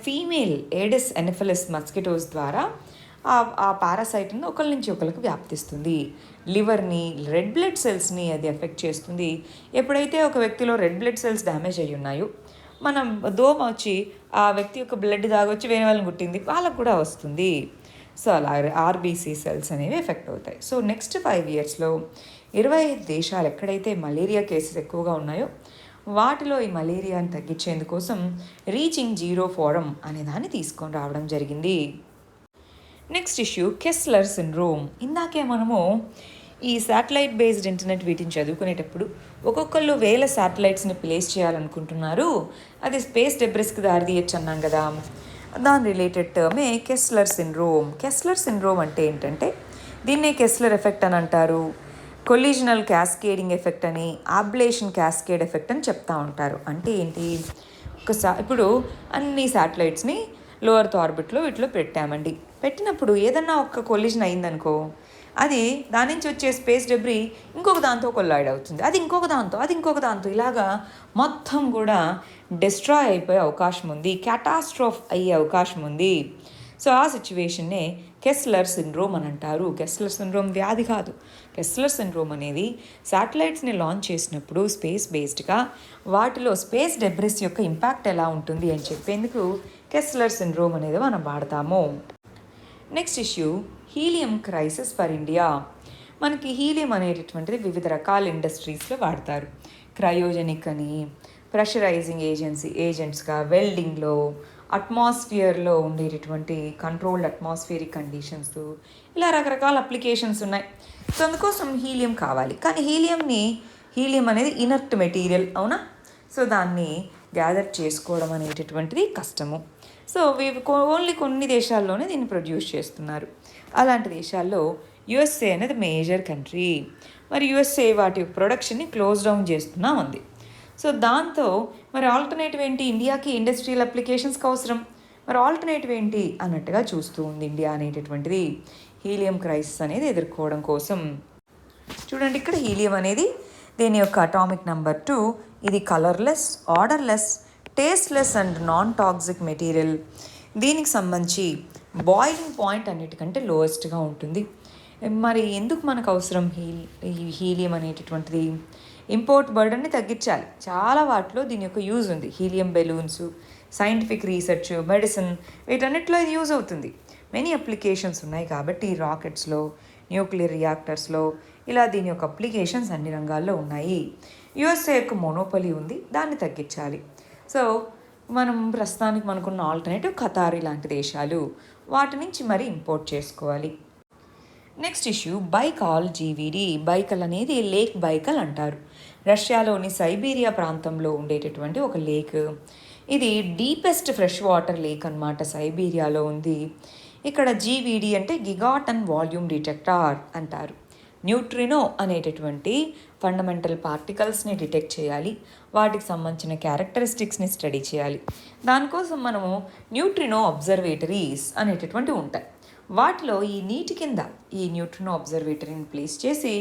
ఫీమేల్ ఏడిస్ ఎనఫిలిస్ మస్కిటోస్ ద్వారా ఆ పారాసైట్ని ఒకరి నుంచి ఒకరికి వ్యాప్తిస్తుంది. లివర్ని, రెడ్ బ్లడ్ సెల్స్ని అది ఎఫెక్ట్ చేస్తుంది. ఎప్పుడైతే ఒక వ్యక్తిలో రెడ్ బ్లడ్ సెల్స్ డ్యామేజ్ అయ్యి ఉన్నాయో, మనం దోమ వచ్చి ఆ వ్యక్తి యొక్క బ్లడ్ దాగొచ్చి వేరే వాళ్ళని కుట్టింది, వాళ్ళకు కూడా వస్తుంది. సో అలా RBC సెల్స్ అనేవి ఎఫెక్ట్ అవుతాయి. సో నెక్స్ట్ 5 ఇయర్స్లో 25 దేశాలు ఎక్కడైతే మలేరియా కేసెస్ ఎక్కువగా ఉన్నాయో వాటిలో ఈ మలేరియాని తగ్గించేందుకోసం రీచింగ్ జీరో ఫోరం అనే దాన్ని తీసుకొని రావడం జరిగింది. Next issue Kessler syndrome. ఇందాకే మనము ఈ శాటిలైట్ బేస్డ్ ఇంటర్నెట్ వీటిని చదువుకునేటప్పుడు ఒక్కొక్కళ్ళు వేల శాటిలైట్స్ని ప్లేస్ చేయాలనుకుంటున్నారు, అది స్పేస్ డెబ్రిస్కి దారితీయచ్చు అన్నాం కదా. దాని రిలేటెడ్ టర్మే కెస్లర్ సిండ్రోమ్ అంటే ఏంటంటే, దీన్నే కెస్లర్ ఎఫెక్ట్ అని అంటారు, కొలిజనల్ క్యాస్కేడింగ్ ఎఫెక్ట్ అని, అబ్లేషన్ క్యాస్కేడ్ ఎఫెక్ట్ అని చెప్తా ఉంటారు. అంటే ఏంటి, ఇప్పుడు అన్ని శాటిలైట్స్ని లో ఎర్త్ ఆర్బిట్లో వీటిలో పెట్టినప్పుడు ఏదన్నా ఒక కొలిజన్ అయిందనుకో, అది దాని నుంచి వచ్చే స్పేస్ డెబ్రీ ఇంకొక దాంతో కొల్లాయిడ్ అవుతుంది, అది ఇంకొక దాంతో ఇలాగా మొత్తం కూడా డిస్ట్రాయ్ అయిపోయే అవకాశం ఉంది, క్యాటాస్ట్రోఫ్ అయ్యే అవకాశం ఉంది. సో ఆ సిచ్యువేషన్నే కెస్లర్ సిండ్రోమ్ అని అంటారు. కెస్లర్ సిండ్రోమ్ వ్యాధి కాదు. కెస్లర్ సిండ్రోమ్ అనేది శాటిలైట్స్ని లాంచ్ చేసినప్పుడు స్పేస్ బేస్డ్గా వాటిలో స్పేస్ డెబ్రిస్ యొక్క ఇంపాక్ట్ ఎలా ఉంటుంది అని చెప్పేందుకు కెస్లర్ సిండ్రోమ్ అనేది మనం వాడతాము. Next issue helium crisis for India. మనకి హీలియం అనేటటువంటిది వివిధ రకాల ఇండస్ట్రీస్లో వాడతారు. క్రయోజెనిక్ అని, ప్రెషరైజింగ్ ఏజెంట్స్గా, వెల్డింగ్లో, అట్మాస్ఫియర్లో ఉండేటటువంటి కంట్రోల్డ్ అట్మాస్ఫియరిక్ కండిషన్స్, ఇలా రకరకాల అప్లికేషన్స్ ఉన్నాయి. సో అందుకోసం హీలియం కావాలి. కానీ హీలియం అనేది ఇనర్ట్ మెటీరియల్, అవునా? సో దాన్ని గ్యాదర్ చేసుకోవడం అనేటటువంటిది కష్టము. సో ఓన్లీ కొన్ని దేశాల్లోనే దీన్ని ప్రొడ్యూస్ చేస్తున్నారు. అలాంటి దేశాల్లో USA అనేది మేజర్ కంట్రీ. మరి USA వాటి ప్రొడక్షన్ని క్లోజ్ డౌన్ చేస్తున్నా ఉంది. సో దాంతో మరి ఆల్టర్నేటివ్ ఏంటి, ఇండియాకి ఇండస్ట్రియల్ అప్లికేషన్స్కి అవసరం, మరి ఆల్టర్నేటివ్ ఏంటి అన్నట్టుగా చూస్తూ ఉంది ఇండియా అనేటటువంటిది హీలియం క్రైసిస్ అనేది ఎదుర్కోవడం కోసం. చూడండి, ఇక్కడ హీలియం అనేది దీని యొక్క అటామిక్ నెంబర్ 2. ఇది colourless, odourless, tasteless and non toxic material. దీనికి సంబంధించి బాయిలింగ్ పాయింట్ అన్నిటికంటే లోయెస్ట్గా ఉంటుంది. మరి ఎందుకు మనకు అవసరం హీలియం అనేటటువంటిది? ఇంపోర్ట్ బర్డన్ని తగ్గించాలి. చాలా వాటిలో దీని యొక్క యూజ్ ఉంది. Helium balloons, scientific research, medicine, వీటన్నిటిలో ఇది యూజ్ అవుతుంది. మెనీ అప్లికేషన్స్ ఉన్నాయి కాబట్టి రాకెట్స్లో, న్యూక్లియర్ రియాక్టర్స్లో, ఇలా దీని యొక్క అప్లికేషన్స్ అన్ని రంగాల్లో ఉన్నాయి. USA యొక్క మోనోపలి ఉంది, దాన్ని తగ్గించాలి. సో మనం ప్రస్తుతానికి మనకున్న ఆల్టర్నేటివ్ ఖతార్ ఇలాంటి దేశాలు, వాటి నుంచి మరి ఇంపోర్ట్ చేసుకోవాలి. Next issue Baikal GVD. Baikal అనేది లేక్ బైకల్ అంటారు. రష్యాలోని సైబీరియా ప్రాంతంలో ఉండేటటువంటి ఒక లేక్. ఇది డీపెస్ట్ ఫ్రెష్ వాటర్ లేక్ అన్నమాట, సైబీరియాలో ఉంది. ఇక్కడ జీవీడీ అంటే గిగాటన్ వాల్యూమ్ డిటెక్టర్ అంటారు. న్యూట్రినో అనేటటువంటి ఫండమెంటల్ పార్టికల్స్ని డిటెక్ట్ చేయాలి, వాటికి సంబంధించిన క్యారెక్టరిస్టిక్స్ని స్టడీ చేయాలి. దానికోసం మనము న్యూట్రినో అబ్జర్వేటరీస్ అనేటటువంటి ఉంటాయి. వాటిలో ఈ నీటి కింద ఈ న్యూట్రినో అబ్జర్వేటరీని ప్లేస్ చేసి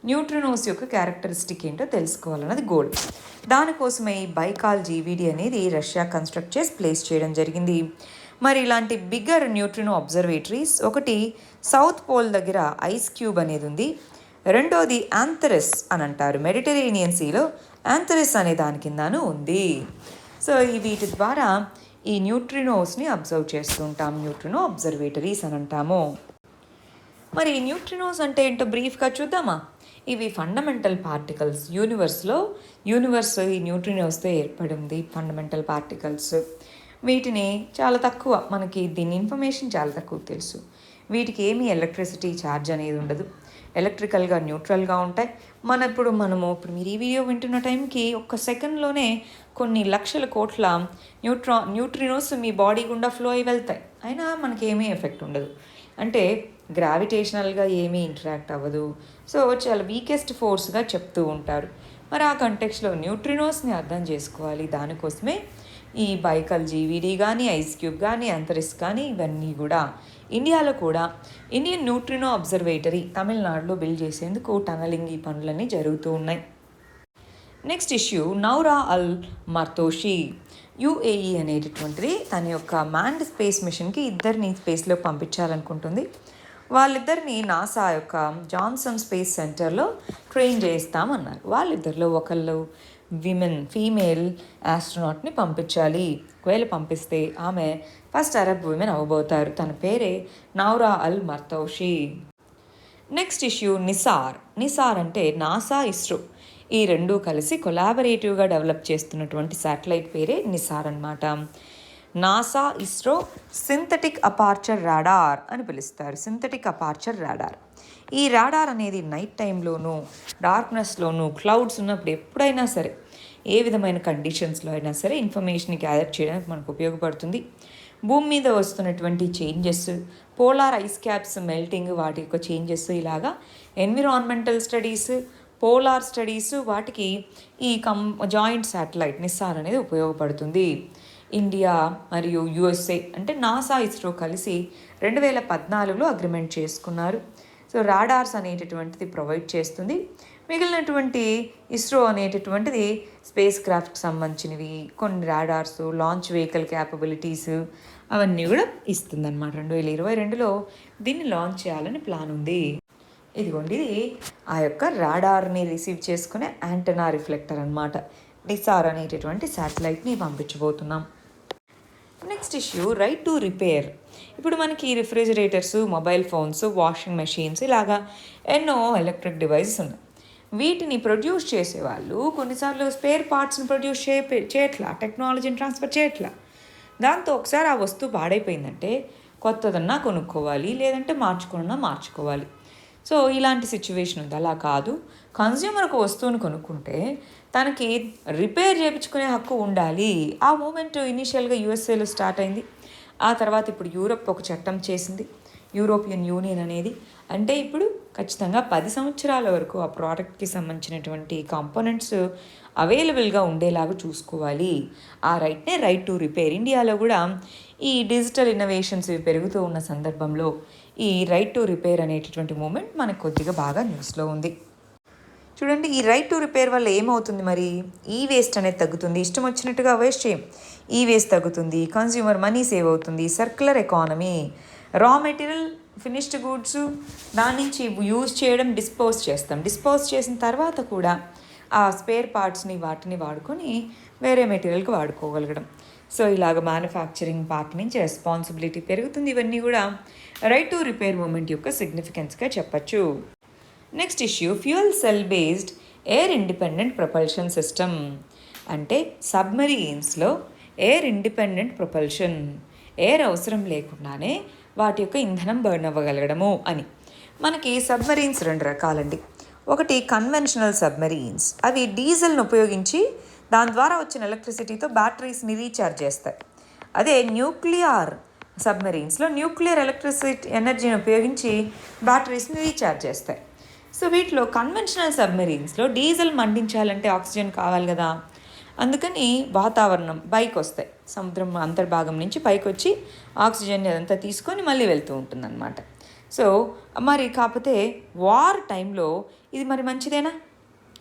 న్యూట్రినోస్ యొక్క క్యారెక్టరిస్టిక్ ఏంటో తెలుసుకోవాలన్నది గోల్. దానికోసమే ఈ బైకాల్ జీవీడీ అనేది రష్యా కన్స్ట్రక్ట్ చేసి ప్లేస్ చేయడం జరిగింది. మరి ఇలాంటి బిగ్గర్ న్యూట్రినో అబ్జర్వేటరీస్, ఒకటి సౌత్ పోల్ దగ్గర ఐస్ క్యూబ్ అనేది ఉంది, రెండోది యాంథరస్ అని అంటారు, మెడిటరేనియన్ సీలో యాంథరస్ అనే దాని కిందను ఉంది. సో వీటి ద్వారా ఈ న్యూట్రినోస్ని అబ్జర్వ్ చేస్తూ ఉంటాం, న్యూట్రినో అబ్జర్వేటరీస్ అని అంటాము. మరి న్యూట్రినోస్ అంటే ఏంటో బ్రీఫ్గా చూద్దామా. ఇవి ఫండమెంటల్ పార్టికల్స్. యూనివర్స్ ఈ న్యూట్రినోస్తో ఏర్పడింది, ఫండమెంటల్ పార్టికల్స్. వీటిని చాలా తక్కువ, మనకి దీని ఇన్ఫర్మేషన్ చాలా తక్కువ తెలుసు. వీటికి ఏమీ ఎలక్ట్రిసిటీ ఛార్జ్ అనేది ఉండదు, ఎలక్ట్రికల్గా న్యూట్రల్గా ఉంటాయి. ఇప్పుడు మీరు ఈ వీడియో వింటున్న టైంకి ఒక్క సెకండ్లోనే కొన్ని లక్షల కోట్ల న్యూట్రినోస్ మీ బాడీ గుండా ఫ్లో అయి వెళ్తాయి, అయినా మనకి ఏమీ ఎఫెక్ట్ ఉండదు. అంటే గ్రావిటేషనల్గా ఏమీ ఇంటరాక్ట్ అవ్వదు. సో చాలా వీకెస్ట్ ఫోర్స్గా చెప్తూ ఉంటారు. మరి ఆ కంటెక్స్లో న్యూట్రినోస్ని అర్థం చేసుకోవాలి. దానికోసమే ఈ బైకల్ జీవీడీ కానీ, ఐస్ క్యూబ్ కానీ, యాంథరిస్ కానీ, ఇవన్నీ కూడా ఇండియాలో కూడా ఇండియన్ న్యూట్రినో అబ్జర్వేటరీ తమిళనాడులో బిల్డ్ చేసేందుకు టనలింగ్ ఈ పనులన్నీ జరుగుతూ ఉన్నాయి. నెక్స్ట్ ఇష్యూ, నౌరా అల్ మర్తోషి. యుఏఈ అనేటటువంటిది తన యొక్క మ్యాన్డ్ స్పేస్ మిషన్కి ఇద్దరిని స్పేస్లో పంపించాలనుకుంటుంది. వాళ్ళిద్దరిని నాసా యొక్క జాన్సన్ స్పేస్ సెంటర్లో ట్రైన్ చేస్తామన్నారు. వాళ్ళిద్దరిలో ఒకళ్ళు ఫీమేల్ ఆస్ట్రోనాట్ని పంపించాలి. ఒకవేళ పంపిస్తే ఆమె ఫస్ట్ అరబ్ విమెన్ అవ్వబోతారు. తన పేరే నౌరా అల్ మర్తోషి. నెక్స్ట్ ఇష్యూ, నిసార్ అంటే నాసా, ఇస్రో ఈ రెండూ కలిసి కొలాబరేటివ్గా డెవలప్ చేస్తున్నటువంటి శాటిలైట్ పేరే నిసార్ అన్నమాట. NASA, ISRO synthetic aperture radar అని పిలుస్తారు. Synthetic aperture radar. ఈ రాడార్ అనేది నైట్ టైంలోనూ, డార్క్నెస్లోనూ, క్లౌడ్స్ ఉన్నప్పుడు ఎప్పుడైనా సరే, ఏ విధమైన కండిషన్స్లో అయినా సరే ఇన్ఫర్మేషన్ గ్యాదర్ చేయడానికి మనకు ఉపయోగపడుతుంది. భూమి మీద వస్తున్నటువంటి changes, polar ice caps melting, వాటి యొక్క చేంజెస్, ఇలాగా ఎన్విరాన్మెంటల్ స్టడీస్, పోలార్ స్టడీస్, వాటికి ఈ జాయింట్ శాటిలైట్ నిసార్ అనేది ఉపయోగపడుతుంది. ఇండియా మరియు యుఎస్ఏ అంటే నాసా, ఇస్రో కలిసి 2014లో అగ్రిమెంట్ చేసుకున్నారు. సో రాడార్స్ అనేటటువంటిది ప్రొవైడ్ చేస్తుంది. మిగిలినటువంటి ఇస్రో అనేటటువంటిది స్పేస్ క్రాఫ్ట్కి సంబంధించినవి కొన్ని రాడార్స్, లాంచ్ వెహికల్ క్యాపబిలిటీస్ అవన్నీ కూడా ఇస్తుందన్నమాట. 2022లో దీన్ని లాంచ్ చేయాలని ప్లాన్ ఉంది. ఇదిగోండి, ఇది ఆ యొక్క రాడార్ని రిసీవ్ చేసుకునే యాంటెనా రిఫ్లెక్టర్ అన్నమాట. నిసార్ అనేటటువంటి శాటిలైట్ని పంపించబోతున్నాం. Next issue, right to repair. ఇప్పుడు మనకి refrigerators, mobile phones, washing machines, ఇలాగా ఎన్నో ఎలక్ట్రిక్ డివైసెస్ ఉన్నాయి. వీటిని ప్రొడ్యూస్ చేసేవాళ్ళు కొన్నిసార్లు స్పేర్ పార్ట్స్ని ప్రొడ్యూస్ చేయట్లా, టెక్నాలజీని ట్రాన్స్ఫర్ చేయట్లా. దాంతో ఒకసారి ఆ వస్తువు పాడైపోయిందంటే కొత్తదన్నా కొనుక్కోవాలి, లేదంటే మార్చుకోవాలి. సో ఇలాంటి సిచ్యువేషన్ ఉంది. అలా కాదు, కన్జ్యూమర్ ఒక వస్తువును కొనుక్కుంటే తనకి రిపేర్ చేయించుకునే హక్కు ఉండాలి. ఆ మూమెంట్ ఇనీషియల్గా యూఎస్ఏలో స్టార్ట్ అయింది. ఆ తర్వాత ఇప్పుడు యూరప్ ఒక చట్టం చేసింది, యూరోపియన్ యూనియన్ అనేది. అంటే ఇప్పుడు ఖచ్చితంగా 10 సంవత్సరాల వరకు ఆ ప్రోడక్ట్కి సంబంధించినటువంటి కాంపోనెంట్స్ అవైలబుల్గా ఉండేలాగా చూసుకోవాలి. ఆ రైట్నే రైట్ టు రిపేర్. ఇండియాలో కూడా ఈ డిజిటల్ ఇన్నోవేషన్స్ పెరుగుతూ ఉన్న సందర్భంలో ఈ రైట్ టు రిపేర్ అనేటటువంటి మూమెంట్ మనకు కొద్దిగా బాగా న్యూస్లో ఉంది. చూడండి, ఈ రైట్ టు రిపేర్ వల్ల ఏమవుతుంది, మరి ఈ వేస్ట్ అనేది తగ్గుతుంది. ఇష్టం వచ్చినట్టుగా వేస్ట్ చేయం, ఈ వేస్ట్ తగ్గుతుంది, కన్స్యూమర్ మనీ సేవ్ అవుతుంది, circular economy, raw material, finished goods, దాని నుంచి యూజ్ చేయడం, డిస్పోజ్ చేసిన తర్వాత కూడా ఆ స్పేర్ పార్ట్స్ని వాటిని వాడుకొని వేరే మెటీరియల్కి వాడుకోగలగడం. సో ఇలాగ మ్యానుఫ్యాక్చరింగ్ పార్ట్ నుంచి రెస్పాన్సిబిలిటీ పెరుగుతుంది. ఇవన్నీ కూడా రైట్ టు రిపేర్ మూమెంట్ యొక్క సిగ్నిఫికెన్స్గా చెప్పచ్చు. Next issue, fuel cell based air independent propulsion system. అంటే సబ్మరీన్స్లో ఎయిర్ ఇండిపెండెంట్ ప్రొపల్షన్, ఎయిర్ అవసరం లేకుండానే వాటి యొక్క ఇంధనం బర్న్ అవ్వగలగడము అని. మనకి సబ్మరీన్స్ 2 రకాలండి. ఒకటి కన్వెన్షనల్ సబ్మరీన్స్, అవి డీజిల్ను ఉపయోగించి దాని ద్వారా వచ్చిన ఎలక్ట్రిసిటీతో బ్యాటరీస్ని రీఛార్జ్ చేస్తాయి. అదే న్యూక్లియర్ సబ్మరీన్స్లో న్యూక్లియర్ ఎలక్ట్రిసిటీ ఎనర్జీని ఉపయోగించి బ్యాటరీస్ని రీఛార్జ్ చేస్తాయి. సో వీటిలో కన్వెన్షనల్ సబ్మెరీన్స్లో డీజిల్ మండించాలంటే ఆక్సిజన్ కావాలి కదా, అందుకని వాతావరణం పైకి వస్తాయి, సముద్రం అంతర్భాగం నుంచి పైకి వచ్చి ఆక్సిజన్ అదంతా తీసుకొని మళ్ళీ వెళ్తూ ఉంటుందన్నమాట. సో మరి కాకపోతే వార్ టైంలో ఇది మరి మంచిదేనా?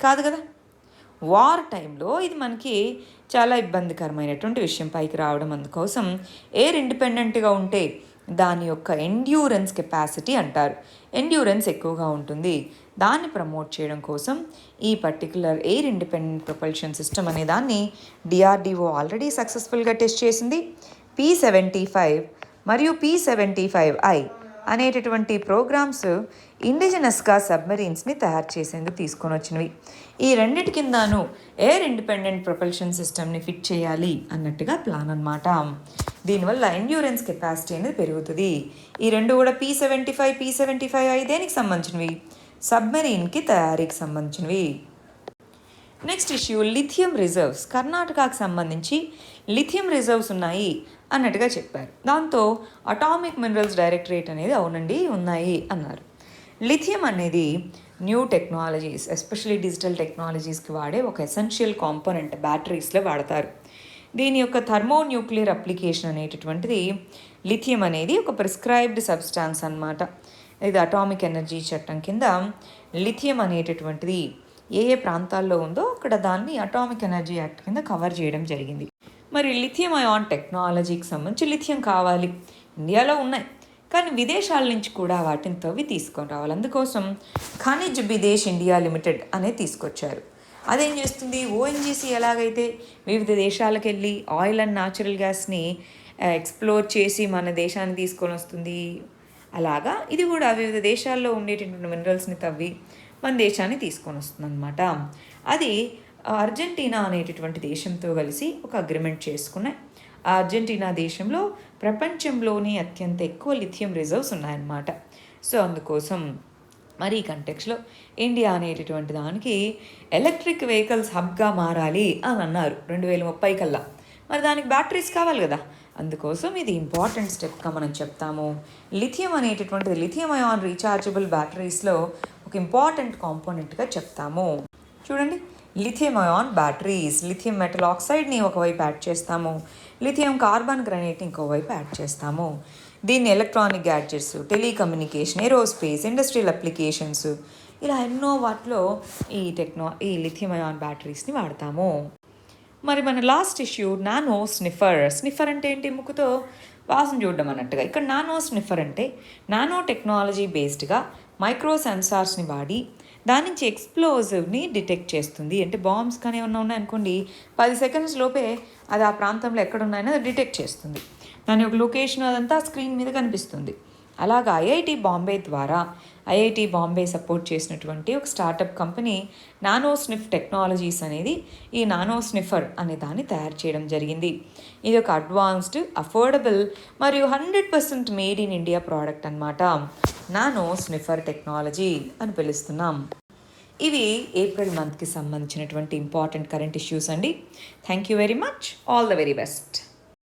కాదు కదా. వార్ టైంలో ఇది మనకి చాలా ఇబ్బందికరమైనటువంటి విషయం పైకి రావడం. అందుకోసం ఎయిర్ ఇండిపెండెంట్గా ఉంటే దాని యొక్క ఎండ్యూరెన్స్ కెపాసిటీ అంటారు, ఎండ్యూరెన్స్ ఎక్కువగా ఉంటుంది. దాన్ని ప్రమోట్ చేయడం కోసం ఈ particular air independent propulsion system అనే దాన్ని డిఆర్డిఓ ఆల్రెడీ సక్సెస్ఫుల్గా టెస్ట్ చేసింది. P-75 మరియు P-75I అనేటటువంటి ప్రోగ్రామ్స్ ఇండిజినస్గా సబ్మెరీన్స్ని తయారు చేసేందుకు తీసుకొని వచ్చినవి. ఈ రెండిటి కిందను ఎయిర్ ఇండిపెండెంట్ ప్రొపల్షన్ సిస్టమ్ని ఫిట్ చేయాలి అన్నట్టుగా ప్లాన్ అనమాట. దీనివల్ల ఎండ్యూరెన్స్ కెపాసిటీ అనేది పెరుగుతుంది. ఈ రెండు కూడా P-75, P-75I దేనికి సంబంధించినవి? సబ్మెరీన్కి తయారీకి సంబంధించినవి. Next issue lithium reserves. కర్ణాటకకు సంబంధించి లిథియం రిజర్వ్స్ ఉన్నాయి అన్నట్టుగా చెప్పారు. దాంతో అటామిక్ మినరల్స్ డైరెక్టరేట్ అనేది అవునండి ఉన్నాయి అన్నారు. లిథియం అనేది న్యూ టెక్నాలజీస్, ఎస్పెషలీ డిజిటల్ టెక్నాలజీస్కి వాడే ఒక ఎసెన్షియల్ కాంపోనెంట్, బ్యాటరీస్లో వాడతారు. దీని యొక్క థర్మోన్యూక్లియర్ అప్లికేషన్ అనేటటువంటిది లిథియం అనేది ఒక ప్రిస్క్రైబ్డ్ సబ్స్టాన్స్ అన్నమాట. ఇది అటామిక్ ఎనర్జీ చట్టం కింద లిథియం అనేటటువంటిది ఏ ఏ ప్రాంతాల్లో ఉందో అక్కడ దాన్ని అటామిక్ ఎనర్జీ యాక్ట్ కింద కవర్ చేయడం జరిగింది. మరి లిథియం అయాన్ టెక్నాలజీకి సంబంధించి లిథియం కావాలి, ఇండియాలో ఉన్నాయి, కానీ విదేశాల నుంచి కూడా వాటిని తవ్వి తీసుకొని రావాలి. అందుకోసం ఖనిజ్ బిదేశ్ ఇండియా లిమిటెడ్ అనేది తీసుకొచ్చారు. అదేం చేస్తుంది? ఓఎన్జీసీ ఎలాగైతే వివిధ దేశాలకు వెళ్ళి ఆయిల్ అండ్ న్యాచురల్ గ్యాస్ని ఎక్స్ప్లోర్ చేసి మన దేశాన్ని తీసుకొని వస్తుంది, అలాగా ఇది కూడా వివిధ దేశాల్లో ఉండేటటువంటి మినరల్స్ని తవ్వి మన దేశాన్ని తీసుకొని వస్తుంది అనమాట. అది అర్జెంటీనా అనేటటువంటి దేశంతో కలిసి ఒక అగ్రిమెంట్ చేసుకున్నాయి. ఆ అర్జెంటీనా దేశంలో ప్రపంచంలోని అత్యంత ఎక్కువ లిథియం రిజర్వ్స్ ఉన్నాయన్నమాట. సో అందుకోసం మరి ఈ కంటెక్స్లో ఇండియా అనేటటువంటి దానికి ఎలక్ట్రిక్ వెహికల్స్ హబ్గా మారాలి అని అన్నారు 2030 కల్లా. మరి దానికి బ్యాటరీస్ కావాలి కదా, అందుకోసం ఇది ఇంపార్టెంట్ స్టెప్గా మనం చెప్తాము. లిథియం అనేటటువంటిది లిథియం అయాన్ రీఛార్జబుల్ బ్యాటరీస్లో ఒక ఇంపార్టెంట్ కాంపోనెంట్గా చెప్తాము. చూడండి, lithium ion batteries, lithium metal ఆక్సైడ్ని ఒకవైపు యాడ్ చేస్తాము, లిథియం కార్బన్ గ్రానైట్ని ఇంకోవైపు యాడ్ చేస్తాము. దీన్ని electronic gadgets, telecommunication, aerospace, industrial applications, ఇలా ఎన్నో వాటిలో ఈ లిథియం అయాన్ బ్యాటరీస్ని వాడతాము. మరి మన last issue nano sniffer. Sniffer అంటే ఏంటి? ముక్కుతో వాసన చూడడం అన్నట్టుగా. ఇక్కడ నానో స్నిఫర్ అంటే నానో టెక్నాలజీ బేస్డ్గా మైక్రో సెన్సార్స్ని వాడి దాని నుంచి ఎక్స్ప్లోజివ్ని డిటెక్ట్ చేస్తుంది. అంటే బాంబ్స్ కానీ ఏమన్నా ఉన్నాయనుకోండి, 10 సెకండ్స్ లోపే అది ఆ ప్రాంతంలో ఎక్కడున్నాయని అది డిటెక్ట్ చేస్తుంది. దాని యొక్క లొకేషన్ అదంతా స్క్రీన్ మీద కనిపిస్తుంది. అలాగా ఐఐటి బాంబే సపోర్ట్ చేసినటువంటి ఒక startup company nano sniff technologies అనేది ఈ నానో స్నిఫర్ అనే దాన్ని తయారు చేయడం జరిగింది. ఇది ఒక అడ్వాన్స్డ్, అఫోర్డబుల్ మరియు 100% మేడ్ ఇన్ ఇండియా ప్రోడక్ట్ అన్నమాట. నానో స్నిఫర్ టెక్నాలజీ అని పిలుస్తున్నాం. ఇవి ఏప్రిల్ మంత్కి సంబంధించినటువంటి ఇంపార్టెంట్ కరెంట్ ఇష్యూస్ అండి. Thank you very much. All the very best.